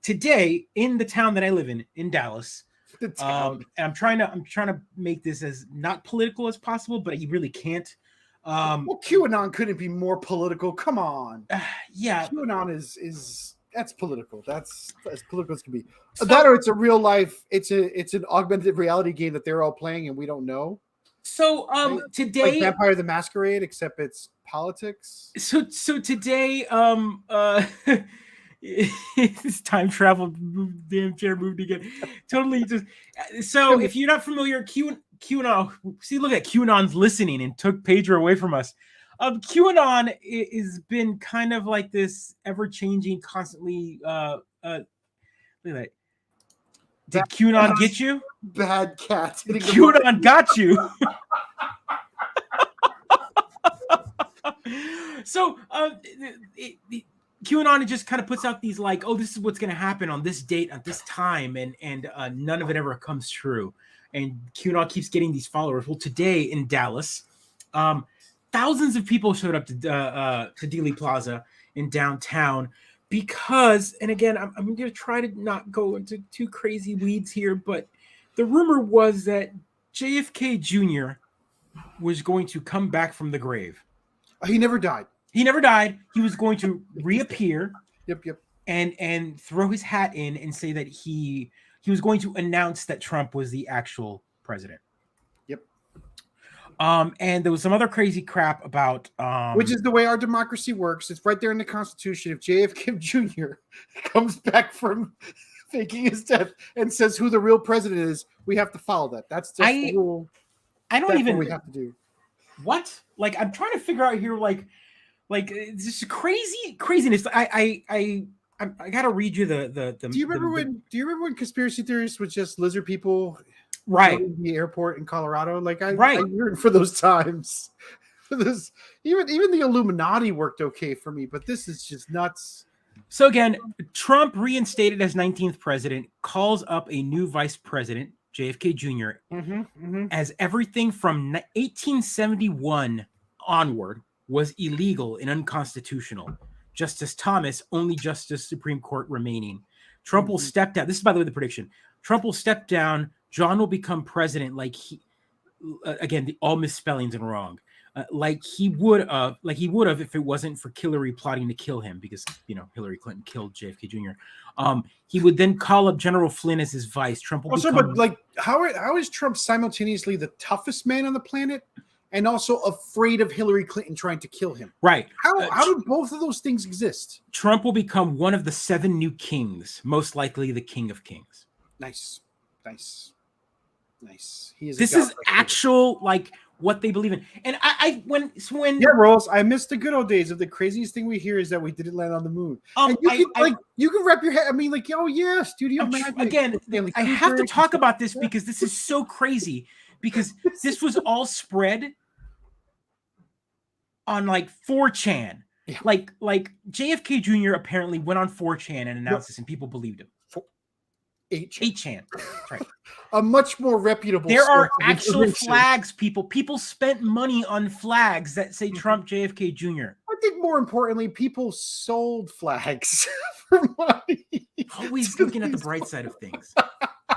Today, in the town that I live in Dallas. And I'm trying to make this as not political as possible, but you really can't. Well, QAnon couldn't be more political. Come on. Yeah, QAnon is that's political. That's as political as can be. So- That or it's a real life. It's an augmented reality game that they're all playing and we don't know. So Right? today, Like Vampire the Masquerade, except it's politics. so today, it's time travel. Damn chair moved again. Totally just. So if you're not familiar, QAnon. See, look at QAnon's listening and took Pedro away from us. QAnon has been kind of like this ever-changing, constantly. Look at that. Did QAnon get you? Bad cat. QAnon got you. So, QAnon just kind of puts out these like, oh, this is what's going to happen on this date at this time, and none of it ever comes true. And QAnon keeps getting these followers. Well, today in Dallas, thousands of people showed up to Dealey Plaza in downtown because, and again, I'm going to try to not go into too crazy weeds here, but the rumor was that JFK Jr. was going to come back from the grave. He never died. He never died. He was going to reappear. Yep. And throw his hat in and say that he was going to announce that Trump was the actual president. Yep. And there was some other crazy crap about which is the way our democracy works. It's right there in the Constitution. If JFK Jr. comes back from faking his death and says who the real president is, we have to follow that. That's just the rule. I don't That's even what we have to do. What? Like, I'm trying to figure out here, like it's just craziness. I gotta read you the. Do you remember when conspiracy theorists was just lizard people, right? In the airport in Colorado, like I yearn for those times. For this, even the Illuminati worked okay for me, but this is just nuts. So again, Trump reinstated as 19th president, calls up a new vice president, JFK Jr. As everything from 1871 onward was illegal and unconstitutional. Justice Thomas, only Justice Supreme Court remaining. Trump will step down. This is, by the way, the prediction. Trump will step down. John will become president like again, all misspellings and wrong. Like he would have if it wasn't for Hillary plotting to kill him, because Hillary Clinton killed JFK Jr. He would then call up General Flynn as his vice. Trump will become... but like how is Trump simultaneously the toughest man on the planet and also afraid of Hillary Clinton trying to kill him? Right. How do both of those things exist? Trump will become one of the 7 new kings, most likely the king of kings. Nice. He is. This is actual like what they believe in. And when Rose, I miss the good old days of the craziest thing we hear is that we didn't land on the moon. And you can wrap your head. I mean, like, oh yeah, Studio Magic. Again, I have to talk about this because this is so crazy. Because this was all spread on like 4chan. Yeah. Like JFK Jr. apparently went on 4chan and announced this, and people believed him. 8chan. That's right. A much more reputable. There are actual flags, people. People spent money on flags that say Trump JFK Jr. I think more importantly, people sold flags for money. Always looking at the bright side of things.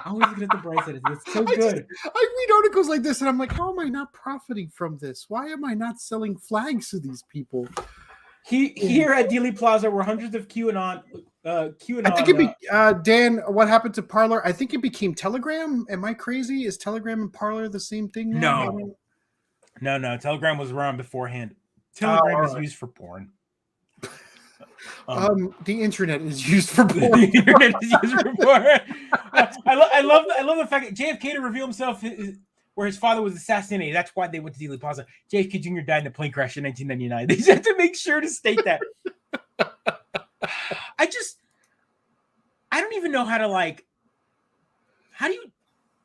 Always looking at the bright side of things. It's so good. I read articles like this and I'm like, how am I not profiting from this? Why am I not selling flags to these people? Here at Dealey Plaza were hundreds of QAnon. I think it be Dan. What happened to Parler? I think it became Telegram. Am I crazy? Is Telegram and Parler the same thing now? No. Telegram was around beforehand. Telegram is used for porn. The internet is used for porn. The internet is used for porn. I love the fact that JFK to reveal himself where his father was assassinated. That's why they went to Dealey Plaza. JFK Jr. died in a plane crash in 1999. They just had to make sure to state that. I don't even know how to like. How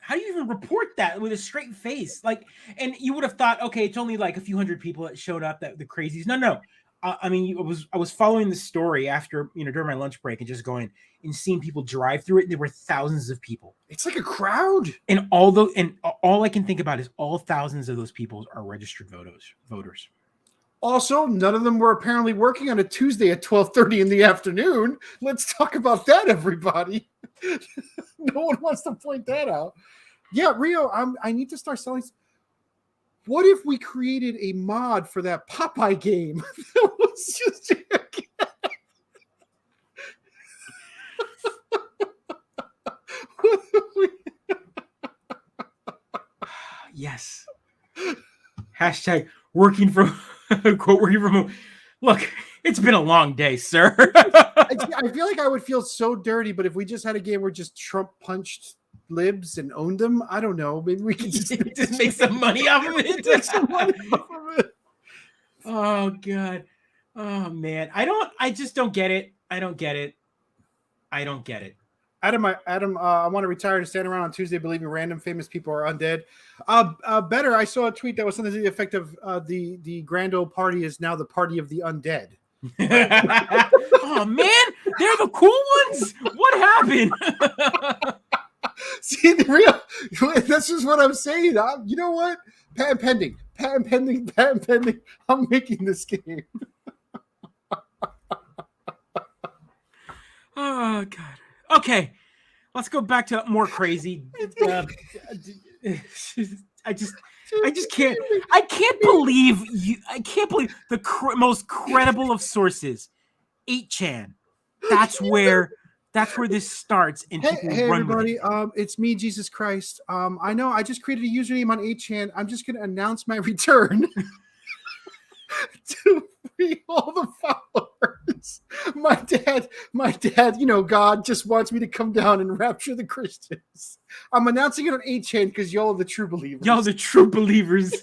how do you even report that with a straight face? Like, and you would have thought, okay, it's only like a few hundred people that showed up, that the crazies. No. I mean, I was following the story after, during my lunch break and just going and seeing people drive through it. And there were thousands of people. It's like a crowd. And all I can think about is all thousands of those people are registered voters. Also, none of them were apparently working on a Tuesday at 12:30 in the afternoon. Let's talk about that, everybody. No one wants to point that out. Yeah, Rio, I need to start selling. What if we created a mod for that Popeye game? That was just Yes. Hashtag working from quote working from home. Look, it's been a long day, sir. I feel like I would feel so dirty, but if we just had a game where just Trump punched libs and owned them, I don't know. Maybe we could just make some money off of it. Make some money off of it. Oh God. Oh man. I just don't get it. I don't get it. Adam, I want to retire to stand around on Tuesday believing random famous people are undead. Better, I saw a tweet that was something to the effect of the grand old party is now the party of the undead. Oh man, they're the cool ones. What happened? See, the real. This is what I'm saying. You know what? Patent pending. I'm making this game. Oh God. Okay, let's go back to more crazy. I just can't. I can't believe you. I can't believe the most credible of sources, 8chan. That's where this starts. And hey everybody, it's me, Jesus Christ. I know I just created a username on 8chan. I'm just gonna announce my return to free all the followers. My dad, God just wants me to come down and rapture the Christians. I'm announcing it on 8chan because y'all are the true believers. Y'all the true believers.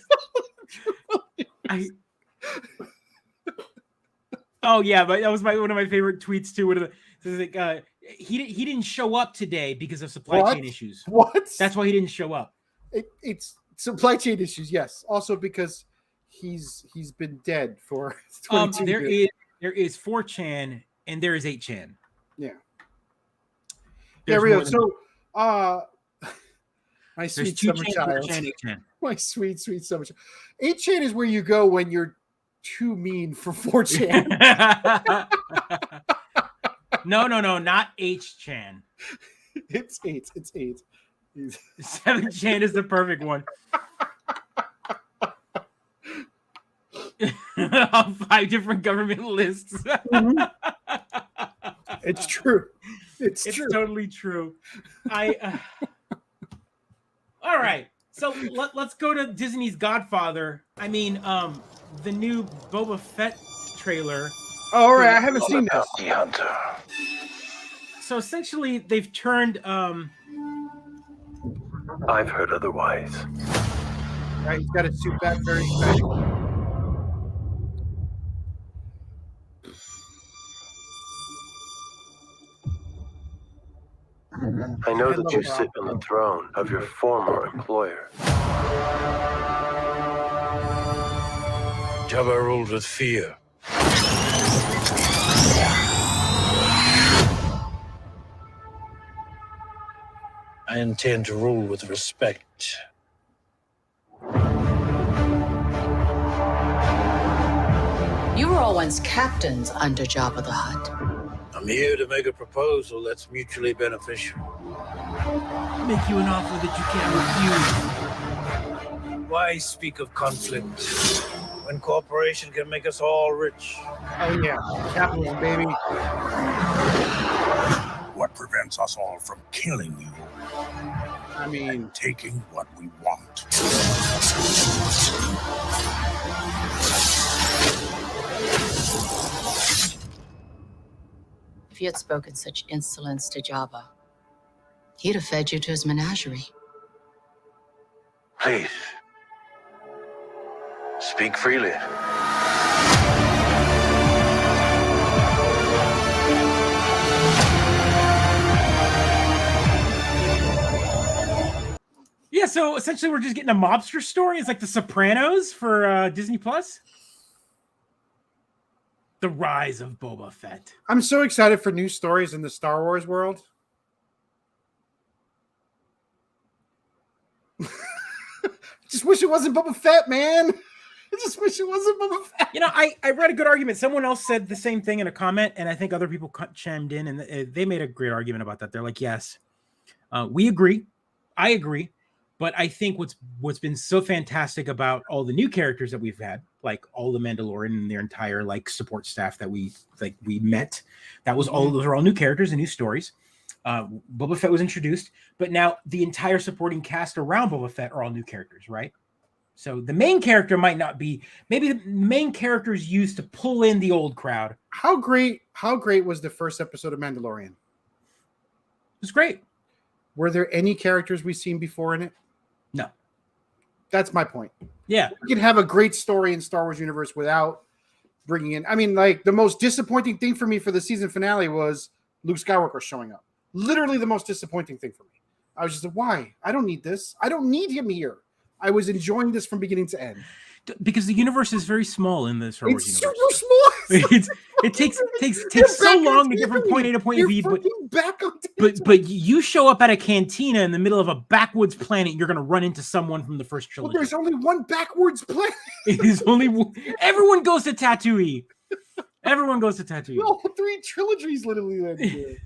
Oh yeah, but that was one of my favorite tweets too. He didn't show up today because of supply chain issues. What? That's why he didn't show up. It's supply chain issues, yes. Also because he's been dead for 22 years. There is 4chan and there is 8chan. Yeah. There's Rio. more than- So my sweet summer child. 8chan. My sweet summer child. 8chan is where you go when you're too mean for 4chan. No, not H-chan. It's 8. 7chan is the perfect one. 5 different government lists. Mm-hmm. It's true. It's true. Totally true. All right. So let's go to Disney's Godfather. I mean, the new Boba Fett trailer. Oh, all right, I haven't seen this. Hunter. So essentially, they've turned. I've heard otherwise. Right, he's got his suit back, very special. I know that you sit on the throne of your former employer. Jabba ruled with fear. I intend to rule with respect. You were all once captains under Jabba the Hutt. I'm here to make a proposal that's mutually beneficial. Make you an offer that you can't refuse. Why speak of conflict when cooperation can make us all rich? Oh yeah, capitalism, baby. What prevents us all from killing you? I mean, and taking what we want. If you had spoken such insolence to Jabba, he'd have fed you to his menagerie. Please. Speak freely. so essentially we're just getting a mobster story. It's like The Sopranos for Disney Plus. The Rise of Boba Fett. I'm so excited for new stories in the Star Wars world. Just wish it wasn't Boba Fett, man. I just wish it wasn't Boba Fett. You know, I read a good argument. Someone else said the same thing in a comment, and I think other people chimed in, and they made a great argument about that. They're like, yes, we agree. I agree. But I think what's been so fantastic about all the new characters that we've had, like all the Mandalorian and their entire like support staff that we met, that was those are all new characters and new stories. Boba Fett was introduced, but now the entire supporting cast around Boba Fett are all new characters, right? So the main character might not be, maybe the main character is used to pull in the old crowd. How great was the first episode of Mandalorian? It was great. Were there any characters we've seen before in it? No. That's my point. Yeah. We can have a great story in Star Wars universe without bringing in, I mean, like the most disappointing thing for me for the season finale was Luke Skywalker showing up. Literally the most disappointing thing for me. I was just like, why? I don't need this. I don't need him here. I was enjoying this from beginning to end. Because the universe is very small in the Star Wars universe. It's super small. It takes so long to get from point A to point B. But you show up at a cantina in the middle of a backwoods planet, you're going to run into someone from the first trilogy. Well, there's only one backwards planet. It is only one. Everyone goes to Tatooine. Everyone goes to Tatooine. No, 3 trilogies literally there.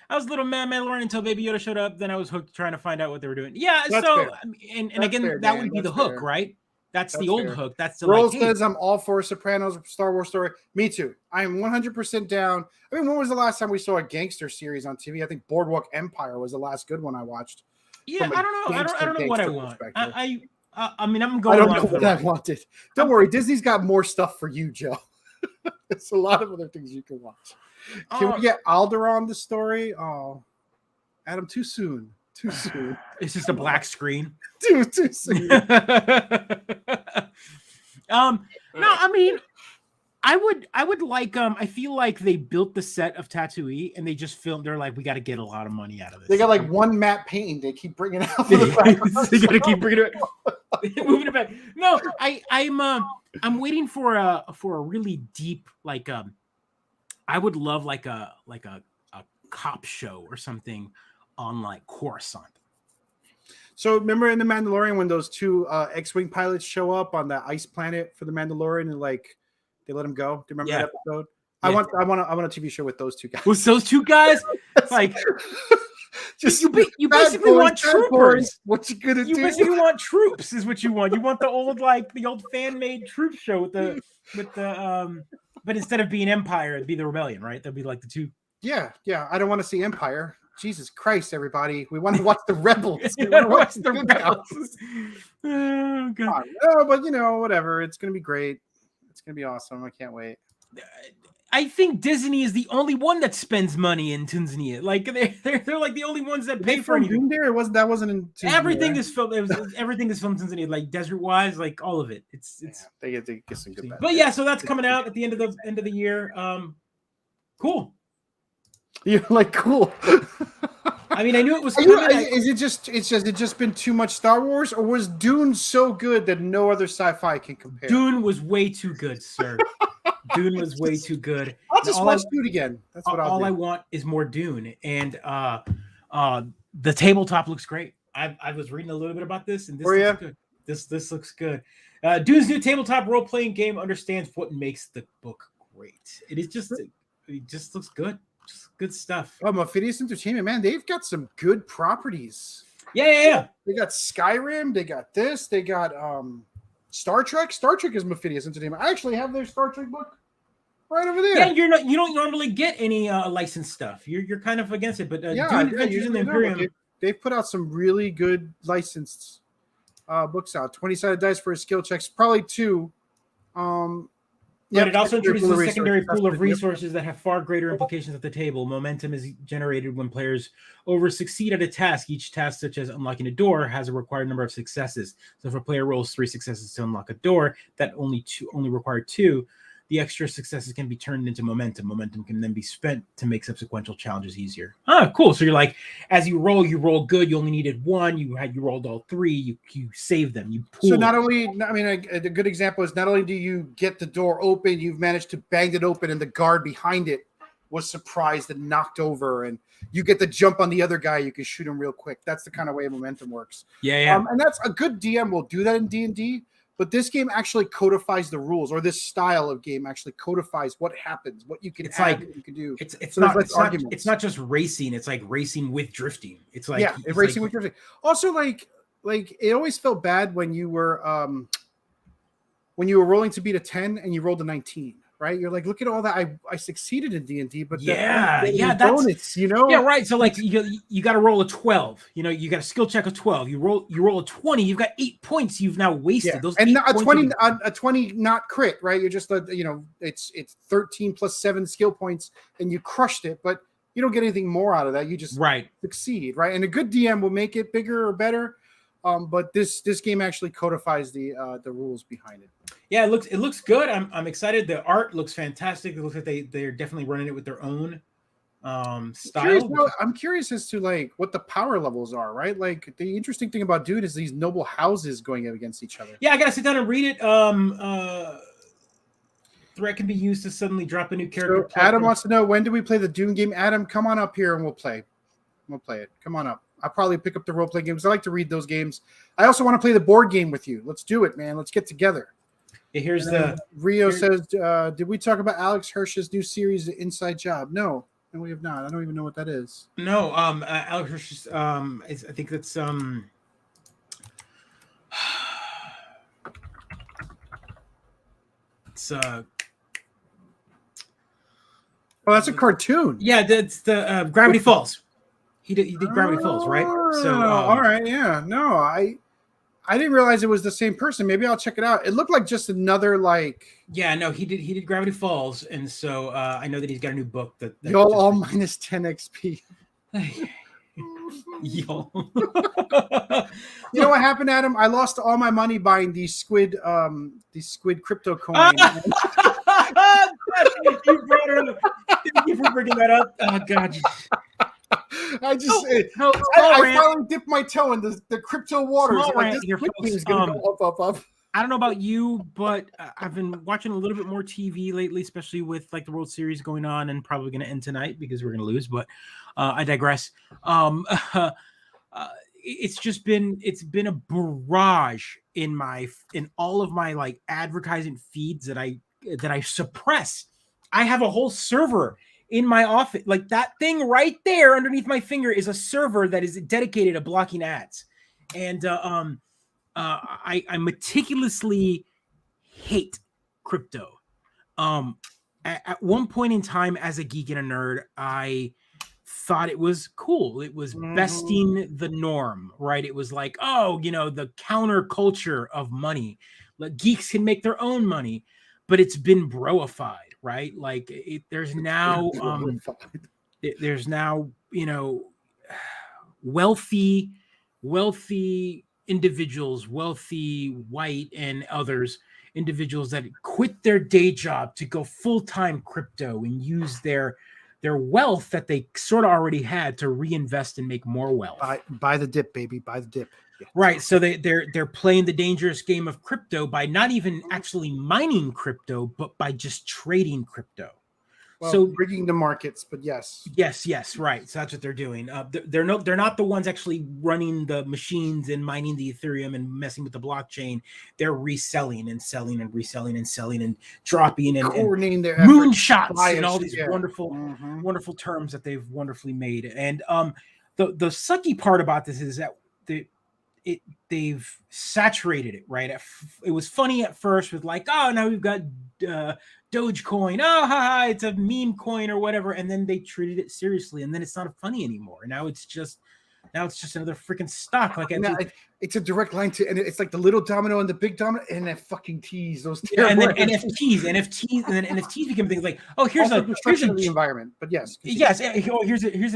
I was a little Mandalorian until Baby Yoda showed up. Then I was hooked trying to find out what they were doing. Yeah, That's so fair. and That's again, fair, that Dan. would be That's the hook, fair. right? That's the That's old fair. hook. That's the Rose like, hey, says I'm all for Sopranos Star Wars story. Me too. I am 100% down. I mean, when was the last time we saw a gangster series on TV? I think Boardwalk Empire was the last good one I watched. Yeah, I don't know. I don't know what I want. I mean, I'm I going. don't know what I wanted. Don't worry, Disney's got more stuff for you, Joe. It's a lot of other things you can watch. Can we get Alderaan the story? Oh, Adam, too soon. Too soon. It's just a black screen. Too soon. No, I mean, I would like I feel like they built the set of Tatooine and they just filmed. They're like, we got to get a lot of money out of this. They got like one matte painting. They keep bringing it out. For the They got to keep bringing it, moving it back. No, I'm waiting for a really deep like I would love like a cop show or something on like Coruscant. So remember in the Mandalorian when those 2 X-wing pilots show up on that ice planet for the Mandalorian and like they let them go? Do you remember that episode? Yeah. I want a TV show with those 2 guys. With those 2 guys, like just you basically want troopers. What you gonna do? You basically want troops, is what you want. You want the old fan made troop show with the but instead of being Empire, it'd be the Rebellion, right? That'd be like the 2. Yeah. I don't want to see Empire. Jesus Christ, everybody. We want to watch the Rebels. We want to watch the Rebels. Oh, God. No, but whatever. It's gonna be great. It's gonna be awesome. I can't wait. I think Disney is the only one that spends money in Tanzania. Like they're like the only ones that pay for anything. There, that wasn't in Tanzania, everything is filmed. Everything is filmed in Tanzania, like desert wise, like all of it. It's they get some good. But yeah, so that's coming out at the end of the year. Cool. You're like cool. I mean, I knew it was coming. Is it just been too much Star Wars, or was Dune so good that no other sci-fi can compare? Dune was way too good, sir. Dune was way too good. I'll just watch Dune again. That's what I'll do. I want is more Dune, and the tabletop looks great. I was reading a little bit about this, and this looks good. This looks good. Dune's new tabletop role-playing game understands what makes the book great. It just looks good. Just good stuff. Oh, Mephidius Entertainment, man, they've got some good properties. Yeah. They got Skyrim. They got this. They got Star Trek. Star Trek is Mephidius Entertainment. I actually have their Star Trek book right over there. Yeah, you don't normally get any licensed stuff. You're kind of against it, but Dune Adventures in the Imperium. They've put out some really good licensed books out. 20-sided dice for skill checks, probably 2. But it also introduces a secondary pool of resources that have far greater implications at the table. Momentum is generated when players succeed at a task. Each task, such as unlocking a door, has a required number of successes. So if a player rolls 3 successes to unlock a door, that only required 2. the extra successes can be turned into momentum. Momentum can then be spent to make subsequent challenges easier. Ah, cool. So you're like, as you roll good. You only needed one. You rolled all three. You saved them. You pooled. So not only, I mean, a good example is not only do you get the door open, you've managed to bang it open, and the guard behind it was surprised and knocked over, and you get the jump on the other guy. You can shoot him real quick. That's the kind of way momentum works. Yeah. And that's a good DM will do that in D&D. But this game actually codifies the rules, or this style of game actually codifies what happens, what you can add, what you can do. It's not just racing. It's like racing with drifting. It's like racing with drifting. Also, like it always felt bad when you were rolling to beat a 10 and you rolled a 19. Right, you're like, look at all that. I succeeded in D&D, but that's bonus, you know. Yeah, right. So like you got to roll a 12. You know, you got a skill check of 12. You roll a 20. You've got 8 points. You've now wasted those. And not a 20 not crit, right? You're just it's 13 plus 7 skill points, and you crushed it, but you don't get anything more out of that. You just succeed, right? And a good DM will make it bigger or better. But this game actually codifies the rules behind it. Yeah, it looks good. I'm excited. The art looks fantastic. It looks like they're definitely running it with their own style. I'm curious as to like what the power levels are, right? Like the interesting thing about Dune is these noble houses going up against each other. Yeah, I gotta sit down and read it. Threat can be used to suddenly drop a new character. So Adam wants to know, when do we play the Dune game? Adam, come on up here and we'll play. We'll play it. Come on up. I'll probably pick up the role play games. I like to read those games. I also want to play the board game with you. Let's do it, man. Let's get together. Yeah, Rio says, did we talk about Alex Hirsch's new series, The Inside Job? No, we have not. I don't even know what that is. No, Alex Hirsch's, I think that's it's that's a cartoon. Yeah, that's the Gravity Falls. He did Gravity Falls, right? So all right, yeah. No, I didn't realize it was the same person. Maybe I'll check it out. It looked like just another like. Yeah, no, he did Gravity Falls, and so I know that he's got a new book that y'all all minus 10 XP. Yo. You know what happened, Adam? I lost all my money buying these squid crypto coins. You brought her up. Thank you for bringing that up. Oh God. I finally dipped my toe in the crypto waters. Like, this is going to go up. I don't know about you, but I've been watching a little bit more TV lately, especially with like the World Series going on and probably going to end tonight because we're going to lose. But I digress. It's been a barrage in all of my like advertising feeds that I suppress. I have a whole server in my office, like that thing right there underneath my finger is a server that is dedicated to blocking ads. And I meticulously hate crypto. At one point in time as a geek and a nerd, I thought it was cool. It was besting the norm, right? It was like, oh, the counterculture of money. Like geeks can make their own money, but it's been broified. Right, like there's now wealthy individuals, wealthy white and others, individuals that quit their day job to go full-time crypto and use their wealth that they sort of already had to reinvest and make more wealth. Buy the dip, baby. Buy the dip. Yeah. Right. So they're playing the dangerous game of crypto by not even actually mining crypto, but by just trading crypto. Well, so rigging the markets, but yes. Right. So that's what they're doing. They're not the ones actually running the machines and mining the Ethereum and messing with the blockchain. They're reselling and selling and reselling and selling and dropping and coordinating their moonshots and all these wonderful terms that they've wonderfully made. And the sucky part about this is that they've saturated it, right? It was funny at first with like, oh, now we've got Dogecoin. Oh, haha, it's a meme coin or whatever. And then they treated it seriously, and then it's not funny anymore. Now it's just another freaking stock. Like it's a direct line to, and it's like the little domino and the big domino, and then fucking tease those. And then NFTs, and then NFTs become things like, oh, here's a the environment. But yes. Here's a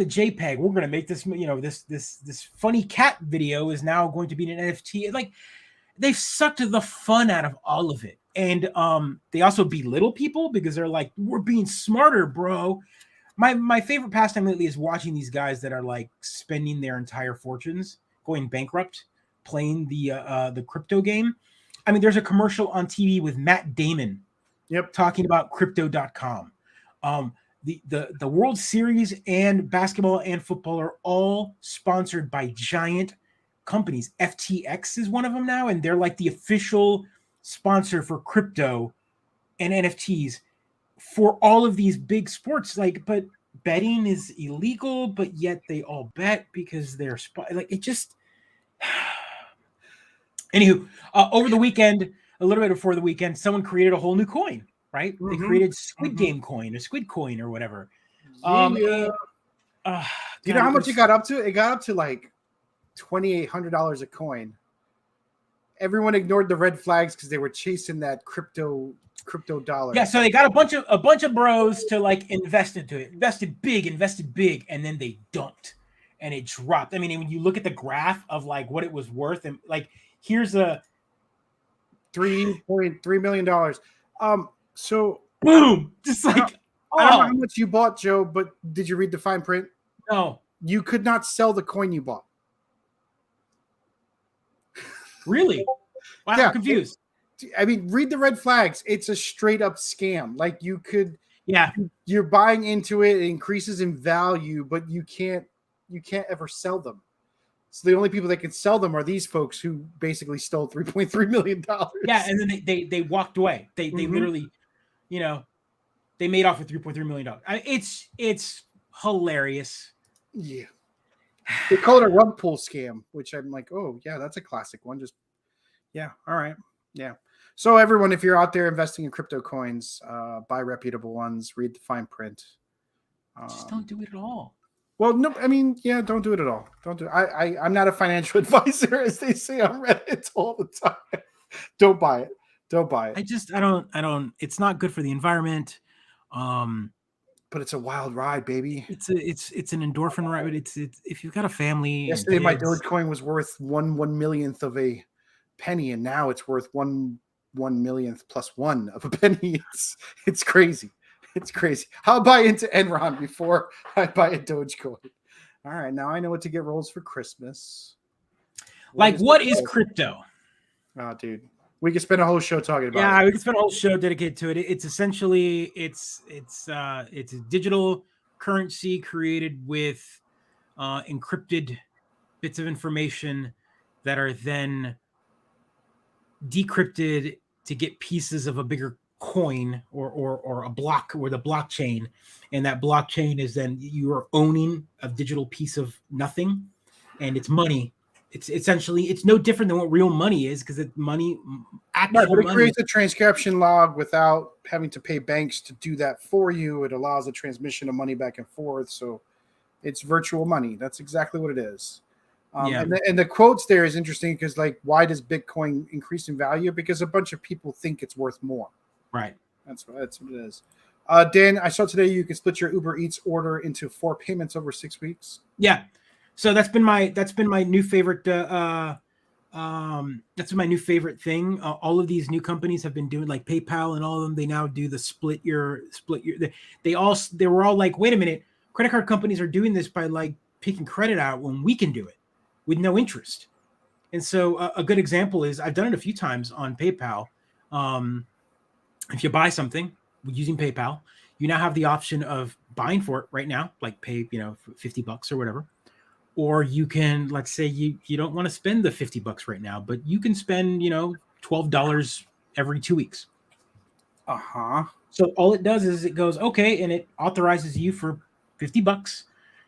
JPEG. We're going to make this, this funny cat video is now going to be an NFT. Like they've sucked the fun out of all of it. And they also belittle people because they're like, we're being smarter, bro. My favorite pastime lately is watching these guys that are like spending their entire fortunes, going bankrupt, playing the crypto game. I mean, there's a commercial on TV with Matt Damon, talking about crypto.com. The World Series and basketball and football are all sponsored by giant companies. FTX is one of them now, and they're like the official sponsor for crypto and NFTs for all of these big sports. Like, but betting is illegal, but yet they all bet because they're like, it just. Anywho, over the weekend, a little bit before the weekend, someone created a whole new coin, right? They created Squid Game coin or Squid coin or whatever. Do you know how much it got up to? It got up to like $2,800 a coin. Everyone ignored the red flags because they were chasing that crypto dollar. Yeah, so they got a bunch of bros to like invest into it, invested big, and then they dumped, and it dropped. I mean, when you look at the graph of like what it was worth, and like here's a $3.3 million. So boom, just like I don't know how much you bought, Joe, but did you read the fine print? No, you could not sell the coin you bought. Really? Wow, Yeah, I'm confused. I mean, read the red flags. It's a straight up scam. Like you could, yeah, you're buying into it. It increases in value, but you can't ever sell them. So the only people that can sell them are these folks who basically stole $3.3 million. Yeah, and then they walked away. They literally, they made off with $3.3 million. It's hilarious. Yeah. They call it a rug pull scam, which I'm like, oh yeah, that's a classic one. Just yeah, all right, yeah. So everyone, if you're out there investing in crypto coins, buy reputable ones, read the fine print. Just don't do it at all. Well, no, I mean, yeah, don't do it at all. Don't do it. I'm not a financial advisor, as they say on Reddit all the time. Don't buy it. Don't buy it. I don't. It's not good for the environment. But it's a wild ride, baby. It's an endorphin ride. It's if you've got a family. Yesterday, my Dogecoin was worth one millionth of a penny, and now it's worth one millionth plus one of a penny. It's crazy. It's crazy. I'll buy into Enron before I buy a Dogecoin. All right, now I know what to get rolls for Christmas. What is crypto? Oh, dude. We could spend a whole show talking about it. Yeah, we could spend a whole show dedicated to it. It's essentially it's a digital currency created with encrypted bits of information that are then decrypted to get pieces of a bigger coin or a block or the blockchain, and that blockchain is then you are owning a digital piece of nothing, and it's money. It's essentially, it's no different than what real money is, because it's money, actual but it money. creates a transcription log without having to pay banks to do that for you. It allows the transmission of money back and forth. So it's virtual money. That's exactly what it is. And the quotes there is interesting because, like, why does Bitcoin increase in value? Because a bunch of people think it's worth more. Right. That's what it is. Dan, I saw today you can split your Uber Eats order into 4 payments over 6 weeks. Yeah. So that's been my new favorite. That's been my new favorite thing. All of these new companies have been doing, like PayPal and all of them. They now do the split your. They were all like, wait a minute, credit card companies are doing this by like picking credit out when we can do it with no interest. And so a good example is I've done it a few times on PayPal. If you buy something using PayPal, you now have the option of buying for it right now, like pay $50 or whatever. Or you can, let's say you don't want to spend the $50 right now, but you can spend, $12 every 2 weeks. So all it does is it goes, okay, and it authorizes you for $50,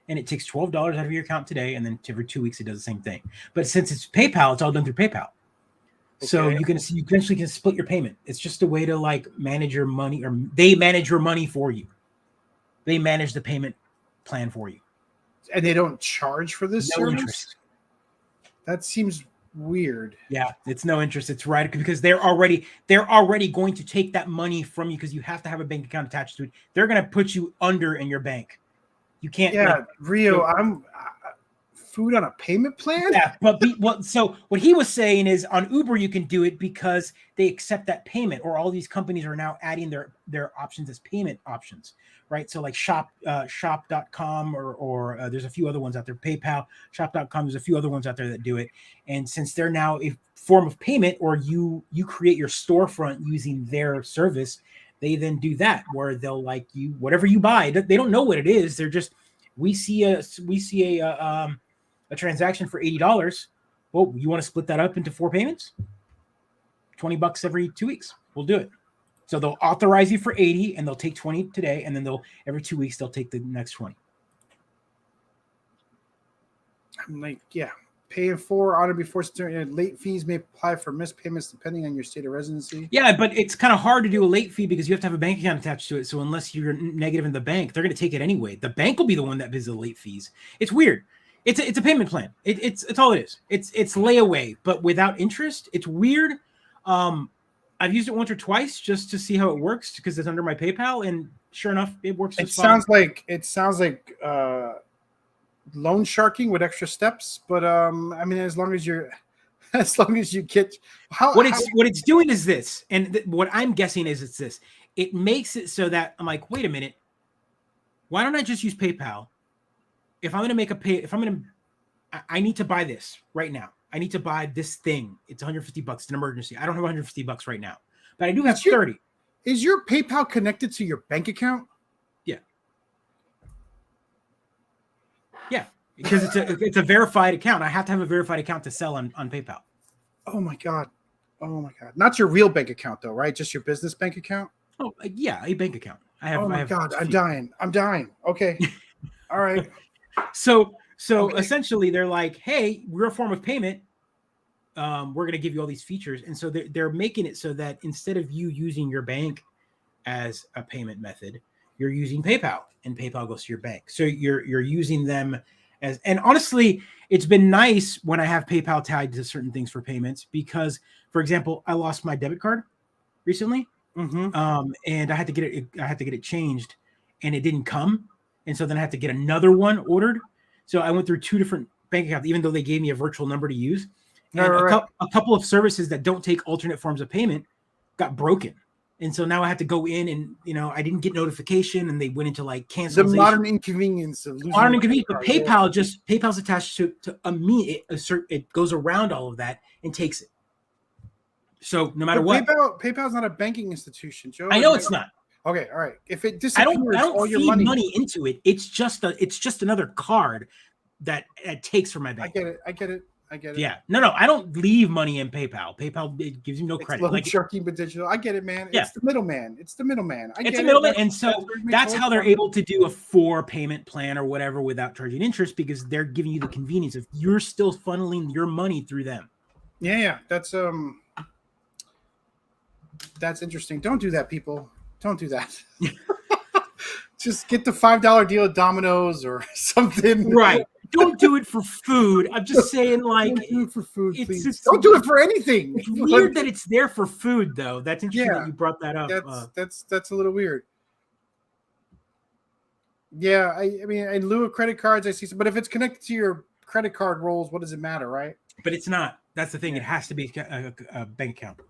and it takes $12 out of your account today, and then every 2 weeks it does the same thing. But since it's PayPal, it's all done through PayPal. Okay. So you eventually can split your payment. It's just a way to like manage your money, or they manage your money for you. They manage the payment plan for you. And they don't charge for this no service? Interest. That seems weird. Yeah, it's no interest. It's right, because they're already going to take that money from you, because you have to have a bank account attached to it. They're going to put you under in your bank. You can't. Yeah, Rio, food on a payment plan? Yeah, but so what he was saying is on Uber you can do it because they accept that payment, or all these companies are now adding their options as payment options, right? So like shop.com or there's a few other ones out there, PayPal, shop.com, there's a few other ones out there that do it. And since they're now a form of payment, or you create your storefront using their service, they then do that where they'll like you whatever you buy. They don't know what it is. They're just we see a transaction for $80. Well, you want to split that up into 4 payments? $20 every 2 weeks. We'll do it. So they'll authorize you for 80 and they'll take 20 today, and then every 2 weeks they'll take the next 20. I'm like, yeah. Paying for on or before late fees may apply for missed payments depending on your state of residency. Yeah, but it's kind of hard to do a late fee because you have to have a bank account attached to it. So unless you're negative in the bank, they're going to take it anyway. The bank will be the one that pays the late fees. It's weird. It's a payment plan. It's all it is. It's layaway, but without interest. It's weird. I've used it once or twice just to see how it works because it's under my PayPal, and sure enough, it works. It sounds like loan sharking with extra steps, but I mean, as long as you get what it's doing is this, and what I'm guessing is it's this. It makes it so that I'm like, wait a minute, why don't I just use PayPal? If I'm going to I need to buy this right now. I need to buy this thing. It's $150. It's an emergency. I don't have $150 right now, but I do have 30. Is your PayPal connected to your bank account? Yeah. Yeah, because it's a verified account. I have to have a verified account to sell on PayPal. Oh my god. Not your real bank account though, right? Just your business bank account? Oh, yeah, a bank account. Oh my god, I'm dying. Okay. All right. So essentially they're like, hey, we're a form of payment. We're going to give you all these features. And so they're making it so that instead of you using your bank as a payment method, you're using PayPal, and PayPal goes to your bank. So you're using them as, and honestly, it's been nice when I have PayPal tied to certain things for payments, because, for example, I lost my debit card recently. Mm-hmm. And I had to get it changed, and it didn't come. And so then I had to get another one ordered. So I went through 2 different bank accounts, even though they gave me a virtual number to use. And a couple of services that don't take alternate forms of payment got broken. And so now I had to go in and, I didn't get notification, and they went into like cancel. The modern inconvenience of losing. Modern inconvenience. But PayPal's attached to me. It goes around all of that and takes it. So no matter what. PayPal's not a banking institution, Joe. I know it's not. Okay, all right. If it disappears, I don't all your feed money into it. It's just another card that it takes from my bank. I get it. Yeah. No, I don't leave money in PayPal. PayPal, it gives you no credit. Like sharking potential. I get it, man. Yeah. It's the middleman. It's the middleman. And so that's how they're able to do a 4 payment plan or whatever without charging interest, because they're giving you the convenience of you're still funneling your money through them. Yeah. That's interesting. Don't do that, people. Don't do that. Just get the $5 deal at Domino's or something. Right. Don't do it for food. I'm just saying, like, don't do it for food, please. Don't do it for anything. It's weird that it's there for food, though. That's interesting that you brought that up. That's a little weird. Yeah, I mean, in lieu of credit cards, I see some, but if it's connected to your credit card rolls, what does it matter, right? But it's not. That's the thing. It has to be a bank account.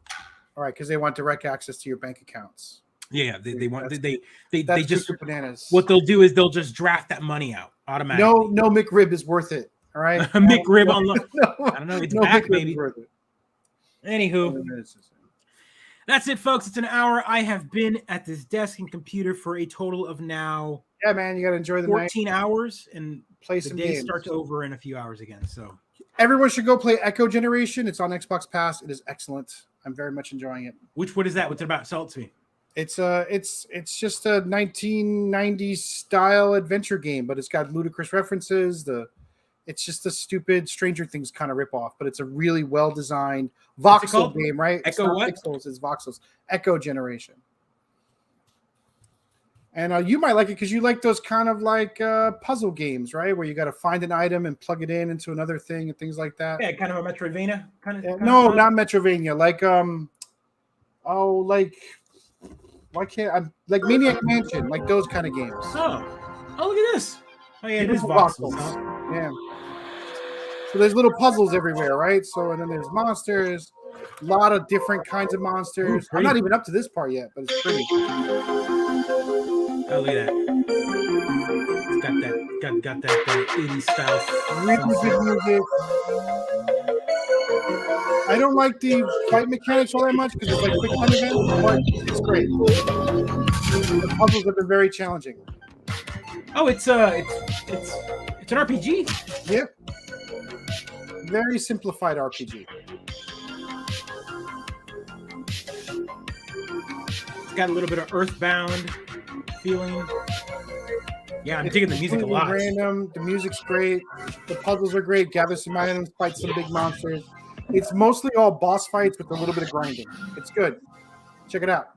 All right, because they want direct access to your bank accounts. Yeah, they want they just bananas. What they'll do is they'll just draft that money out automatically. No McRib is worth it. All right, McRib on I don't know. It's back, maybe. Anywho, that's it, folks. It's an hour. I have been at this desk and computer for a total of now. Yeah, man, you got to enjoy the 14 hours, and play the some day games. starts over in a few hours again. So everyone should go play Echo Generation. It's on Xbox Pass. It is excellent. I'm very much enjoying it. What is that? What's it about? Sell it to me. It's just a 1990s style adventure game, but it's got ludicrous references. It's just a stupid Stranger Things kind of ripoff, but it's a really well designed voxel game, right? Echo what? Pixels, it's voxels. Echo Generation. And you might like it because you like those kind of like puzzle games, right? Where you got to find an item and plug it into another thing and things like that. Yeah, kind of a Metroidvania kind of. No, not Metroidvania. Like why can't I like Maniac Mansion, like those kind of games? Oh, look at this. Oh yeah, it is voxels. Huh? Yeah. So there's little puzzles everywhere, right? So and then there's monsters, a lot of different kinds of monsters. I'm not even up to this part yet, but it's pretty. Oh, look at that. It's got that 80s style. Really good music. I don't like the fight mechanics all that much because it's like quick time events, but it's great. The puzzles have been very challenging. Oh, it's an RPG. Yep. Very simplified RPG. It's got a little bit of Earthbound feeling. Yeah, I'm digging the music a lot. Random. The music's great. The puzzles are great. Gather some items, fight some big monsters. It's mostly all boss fights with a little bit of grinding. It's good. Check it out.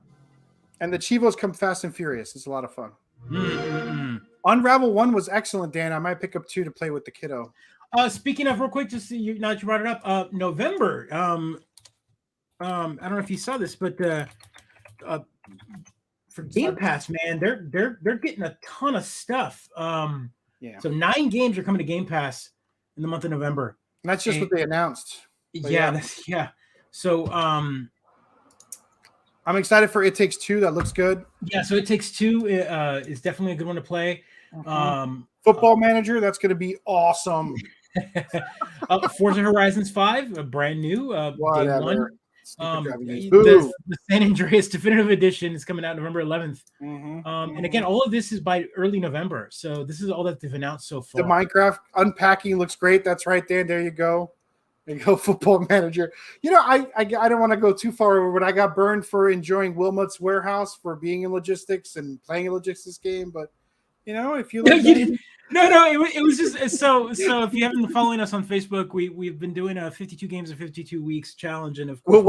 And the Chivos come fast and furious. It's a lot of fun. Unravel 1 was excellent, Dan. I might pick up 2 to play with the kiddo. Speaking of, real quick, just so now that you brought it up, November. I don't know if you saw this, but for Game Pass, man, they're getting a ton of stuff. Yeah. So 9 games are coming to Game Pass in the month of November. And that's just what they announced. But yeah. So I'm excited for It Takes Two. That looks good. Yeah, so It Takes Two is definitely a good one to play. Football Manager, that's going to be awesome. Forza Horizons 5, a brand new day one. The San Andreas Definitive Edition is coming out November 11th. And again, all of this is by early November. So this is all that they've announced so far. The Minecraft unpacking looks great. That's right, Dan. There you go. There you go, Football Manager. You know, I don't want to go too far over, but I got burned for enjoying Wilmot's Warehouse for being in logistics and playing a logistics game. But, you know, if you like it was just so if you haven't been following us on Facebook, we've been doing a 52 games in 52 weeks challenge, and of course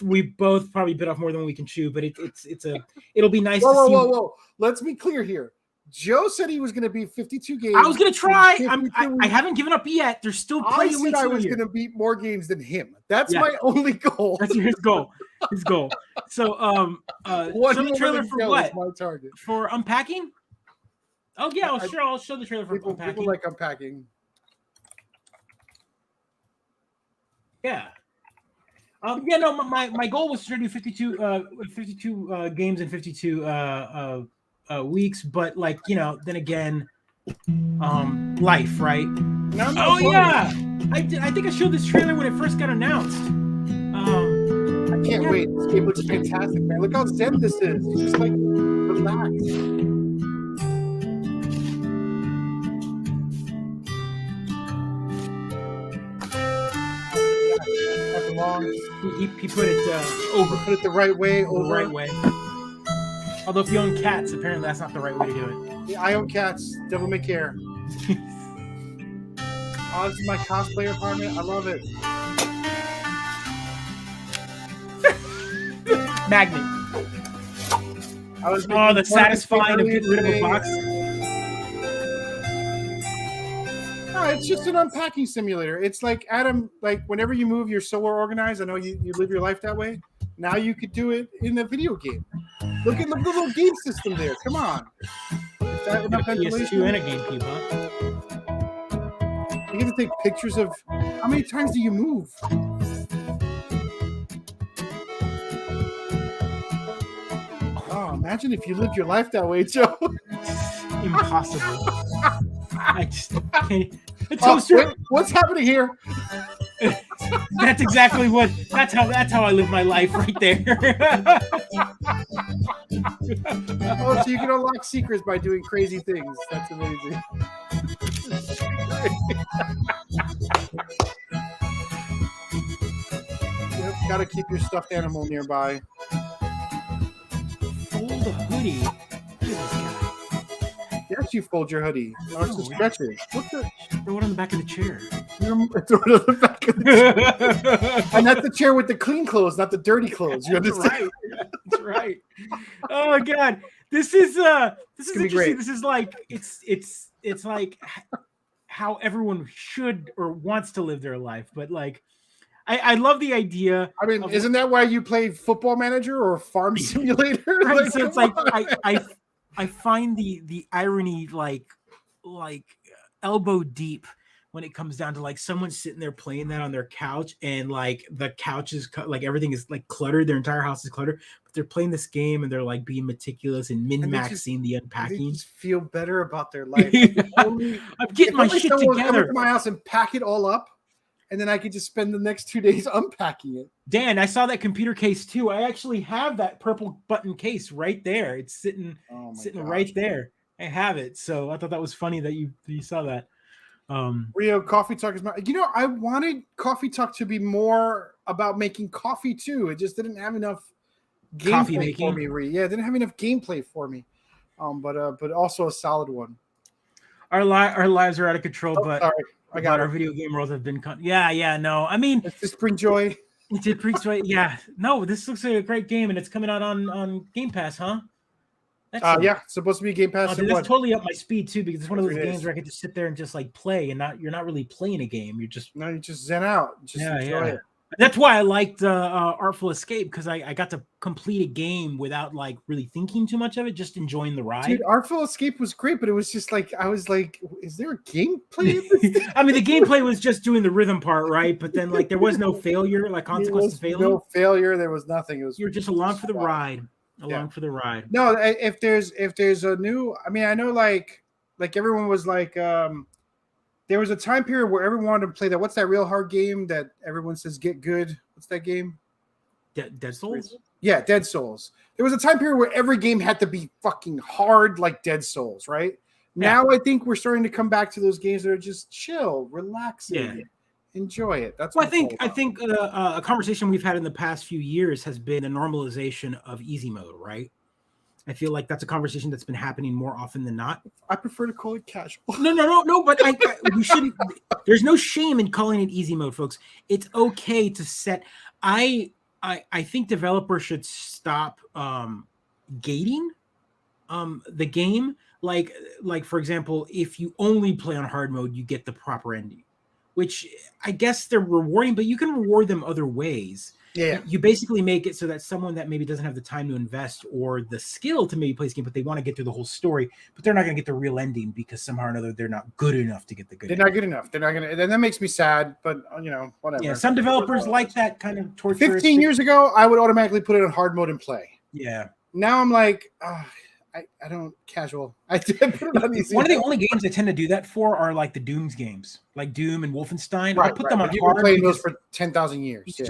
we both probably bit off more than we can chew, but it'll be nice to see. Whoa. Let's be clear here. Joe said he was going to beat 52 games. I was going to try. I haven't given up yet. There's still plenty of weeks. I was going to beat more games than him. That's my only goal. That's his goal. His goal. So show the trailer for what? My target. For unpacking? Oh yeah, I'll show the trailer for unpacking. People like unpacking. Yeah. My goal was to do 52 games in 52 weeks, but then again, life, right? Yeah, I think I showed this trailer when it first got announced. I can't wait. This game looks fantastic, man. Look how zen this is. It's just like relax. He put it over. Put it the right way. The right way. Although if you own cats, apparently that's not the right way to do it. Yeah, I own cats. Devil may care. Oh, this is my cosplay apartment. I love it. Magnet. The satisfying of getting rid of a box. No, it's just an unpacking simulator. It's like, Adam, whenever you move, you're so well organized. I know you live your life that way. Now you could do it in a video game. Look at the little game system there. Come on. Is that enough ventilation? PS2 and a GameCube, huh? You get to take pictures of how many times do you move? Oh, imagine if you lived your life that way, Joe. Impossible. I just can't. What's happening here? That's exactly what. That's how I live my life right there. Oh, so you can unlock secrets by doing crazy things. That's amazing. Yep, gotta keep your stuffed animal nearby. Fold a hoodie. Look at this guy. Yes, you fold your hoodie. It's a stretcher. What the? Throw it on the back of the chair. Throw it on the back of the chair. And that's the chair with the clean clothes, not the dirty clothes. You understand? That's right. Oh God, this is interesting. Great. This is like it's like how everyone should or wants to live their life, but I love the idea. I mean, isn't that why you play Football Manager or Farm Simulator? Right, so it's I find the irony like elbow deep when it comes down to like someone sitting there playing that on their couch and like the couch is like everything is like cluttered, their entire house is cluttered, but they're playing this game and they're like being meticulous and min-maxing the unpacking. They just feel better about their life. I'm getting my shit Come together. to my house and pack it all up, and then I could just spend the next 2 days unpacking it. Dan, I saw that computer case too. I actually have that purple button case right there. It's sitting right there. I have it. So I thought that was funny that you saw that. Rio, Coffee Talk is I wanted Coffee Talk to be more about making coffee too. It just didn't have enough gameplay for me. Yeah, it didn't have enough gameplay for me. But also a solid one. Our lives are out of control, but sorry. I got our video game worlds have been no. I mean, let's just bring joy. It did bring joy. Yeah. No, this looks like a great game, and it's coming out on Game Pass, huh? Yeah, it's supposed to be Game Pass. That's totally up my speed too, because it's one of those games where I can just sit there and just like play, and you're not really playing a game. You just zen out. Just enjoy it. That's why I liked Artful Escape, because I got to complete a game without like really thinking too much of it, just enjoying the ride. Dude, Artful Escape was great, but it was just like I was like, is there a gameplay? I mean, the gameplay was just doing the rhythm part, right? But then like there was no failure, like consequence of failing. No failure. There was nothing. It was you're just along for the ride. For the ride. No, if there's a new, I mean, I know like everyone was like, there was a time period where everyone wanted to play that. What's that real hard game that everyone says get good? What's that game? Dead Souls? Yeah, Dead Souls. There was a time period where every game had to be fucking hard, like Dead Souls, right? Yeah. Now I think we're starting to come back to those games that are just chill, relaxing. Enjoy it. That's what I think a conversation we've had in the past few years has been a normalization of easy mode, right? I feel like that's a conversation that's been happening more often than not. I prefer to call it casual. No, but we shouldn't. There's no shame in calling it easy mode, folks. It's okay to set. I think developers should stop gating the game. Like for example, if you only play on hard mode, you get the proper ending, which I guess they're rewarding, but you can reward them other ways. Yeah. You basically make it so that someone that maybe doesn't have the time to invest or the skill to maybe play this game, but they want to get through the whole story, but they're not going to get the real ending because somehow or another they're not good enough to get the good ending. They're not good enough. They're not going to, then that makes me sad, but whatever. Yeah, some developers like that kind of torture. 15 years ago, I would automatically put it on hard mode and play. Yeah. Now I'm like, I don't casual. I put it on easy. One of the only games I tend to do that for are like the Dooms games, like Doom and Wolfenstein. Right, I put them on You've hard. been playing those for 10,000 years. It's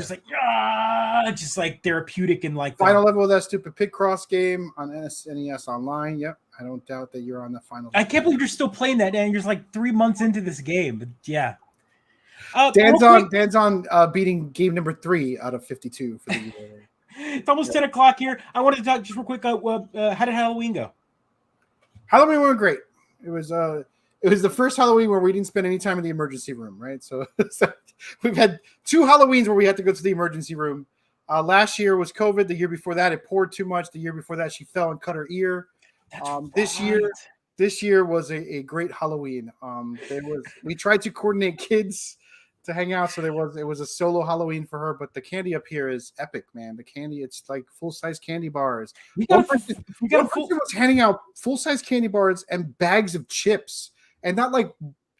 just like therapeutic and like final level of that stupid Pit Cross game on SNES Online. Yep, I don't doubt that you're on the final. I can't believe you're still playing that, and you're just like 3 months into this game. But yeah, Dan's on beating game number 3 out of 52 for the year. It's almost 10 o'clock here. I wanted to talk just real quick. How did Halloween go? Halloween went great. It was the first Halloween where we didn't spend any time in the emergency room, right? So we've had 2 Halloweens where we had to go to the emergency room. Last year was COVID. The year before that, it poured too much. The year before that, she fell and cut her ear. This year was a great Halloween. We tried to coordinate kids to hang out, so it was a solo Halloween for her. But the candy up here is epic, man. The candy, it's like full-size candy bars. One person was handing out full-size candy bars and bags of chips, and not like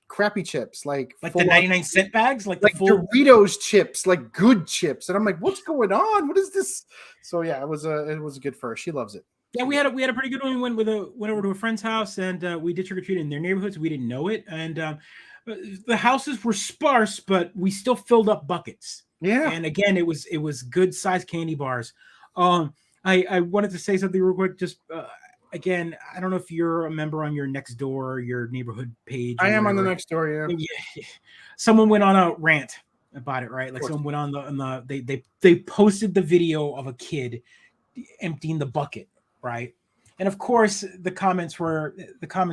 crappy chips, like the 99-cent bags, like full Doritos chips, like good chips. And I'm like, what's going on? What is this? So yeah, it was a good for her. She loves it. Yeah, we had a pretty good one. We went over to a friend's house, and we did trick or treat in their neighborhoods. We didn't know it, and the houses were sparse, but we still filled up buckets. Yeah. And again, it was good sized candy bars. I wanted to say something real quick. Just again, I don't know if you're a member on your Nextdoor, your neighborhood page. I am on the Nextdoor. Yeah. Someone went on a rant about it, right? Like someone went on the they posted the video of a kid emptying the bucket, right? And of course, the comments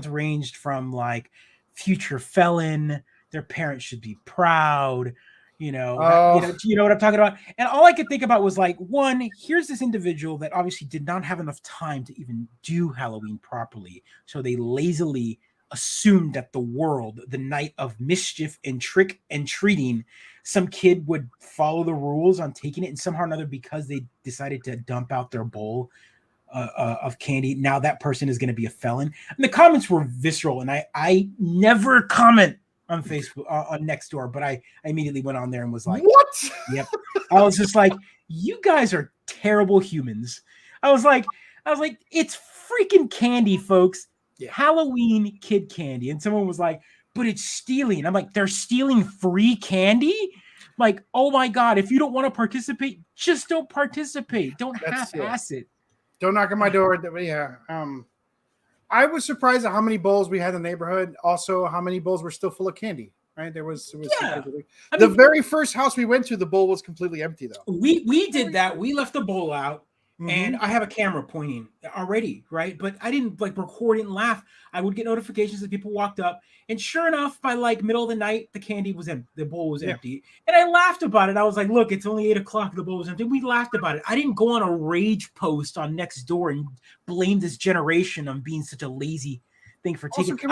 ranged from like, future felon, their parents should be proud, you know what I'm talking about. And all I could think about was like, one, here's this individual that obviously did not have enough time to even do Halloween properly, so they lazily assumed that the night of mischief and trick and treating, some kid would follow the rules on taking it, and somehow or another, because they decided to dump out their bowl of candy, now that person is going to be a felon. And the comments were visceral, and I never comment on Facebook on Nextdoor, but I immediately went on there and was like, What? Yep. I was just like, you guys are terrible humans. I was like, it's freaking candy, folks. Yeah. Halloween kid candy. And someone was like, but it's stealing. I'm like, they're stealing free candy? Like, oh my God, if you don't want to participate, just don't participate. Don't half-ass it. Don't knock on my door. Yeah. I was surprised at how many bowls we had in the neighborhood. Also, how many bowls were still full of candy. Right? There was Yeah. The very first house we went to, the bowl was completely empty though. We did that. We left the bowl out. Mm-hmm. And I have a camera pointing already, right? But I didn't like record it and laugh. I would get notifications that people walked up, and sure enough, by like middle of the night, the candy was empty. The bowl was empty, and I laughed about it. I was like, "Look, it's only 8:00. The bowl was empty." We laughed about it. I didn't go on a rage post on Nextdoor and blame this generation on being such a lazy thing for taking. Also,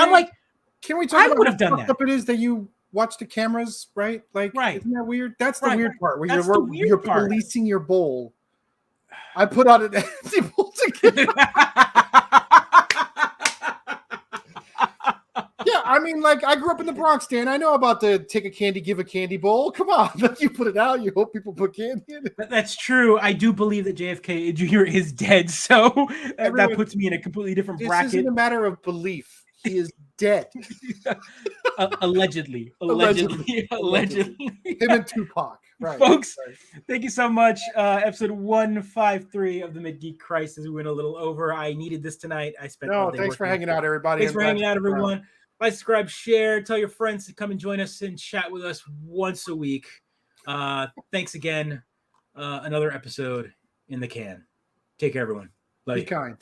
can we talk I about would have how done fucked that. up it is that you watch the cameras, right? Like, isn't that weird? That's the Right. weird part. Where That's the weird you're part. policing your bowl. I put out an empty bowl to Yeah, I mean, like, I grew up in the Bronx, Dan. I know about the take a candy, give a candy bowl. Come on, you put it out. You hope people put candy in it. That's true. I do believe that JFK Jr. is dead, so that puts me in a completely different bracket. This isn't a matter of belief. He is dead. Allegedly. Him and Tupac. Right. Folks, thank you so much. Episode 153 of the Mid-Geek Crisis. We went a little over. I needed this tonight. I spent all day thanks for working. hanging out, everybody. Thanks for hanging out, everyone. Like, subscribe, share, tell your friends to come and join us and chat with us once a week. Thanks again. Another episode in the can. Take care, everyone. Love Be you. kind.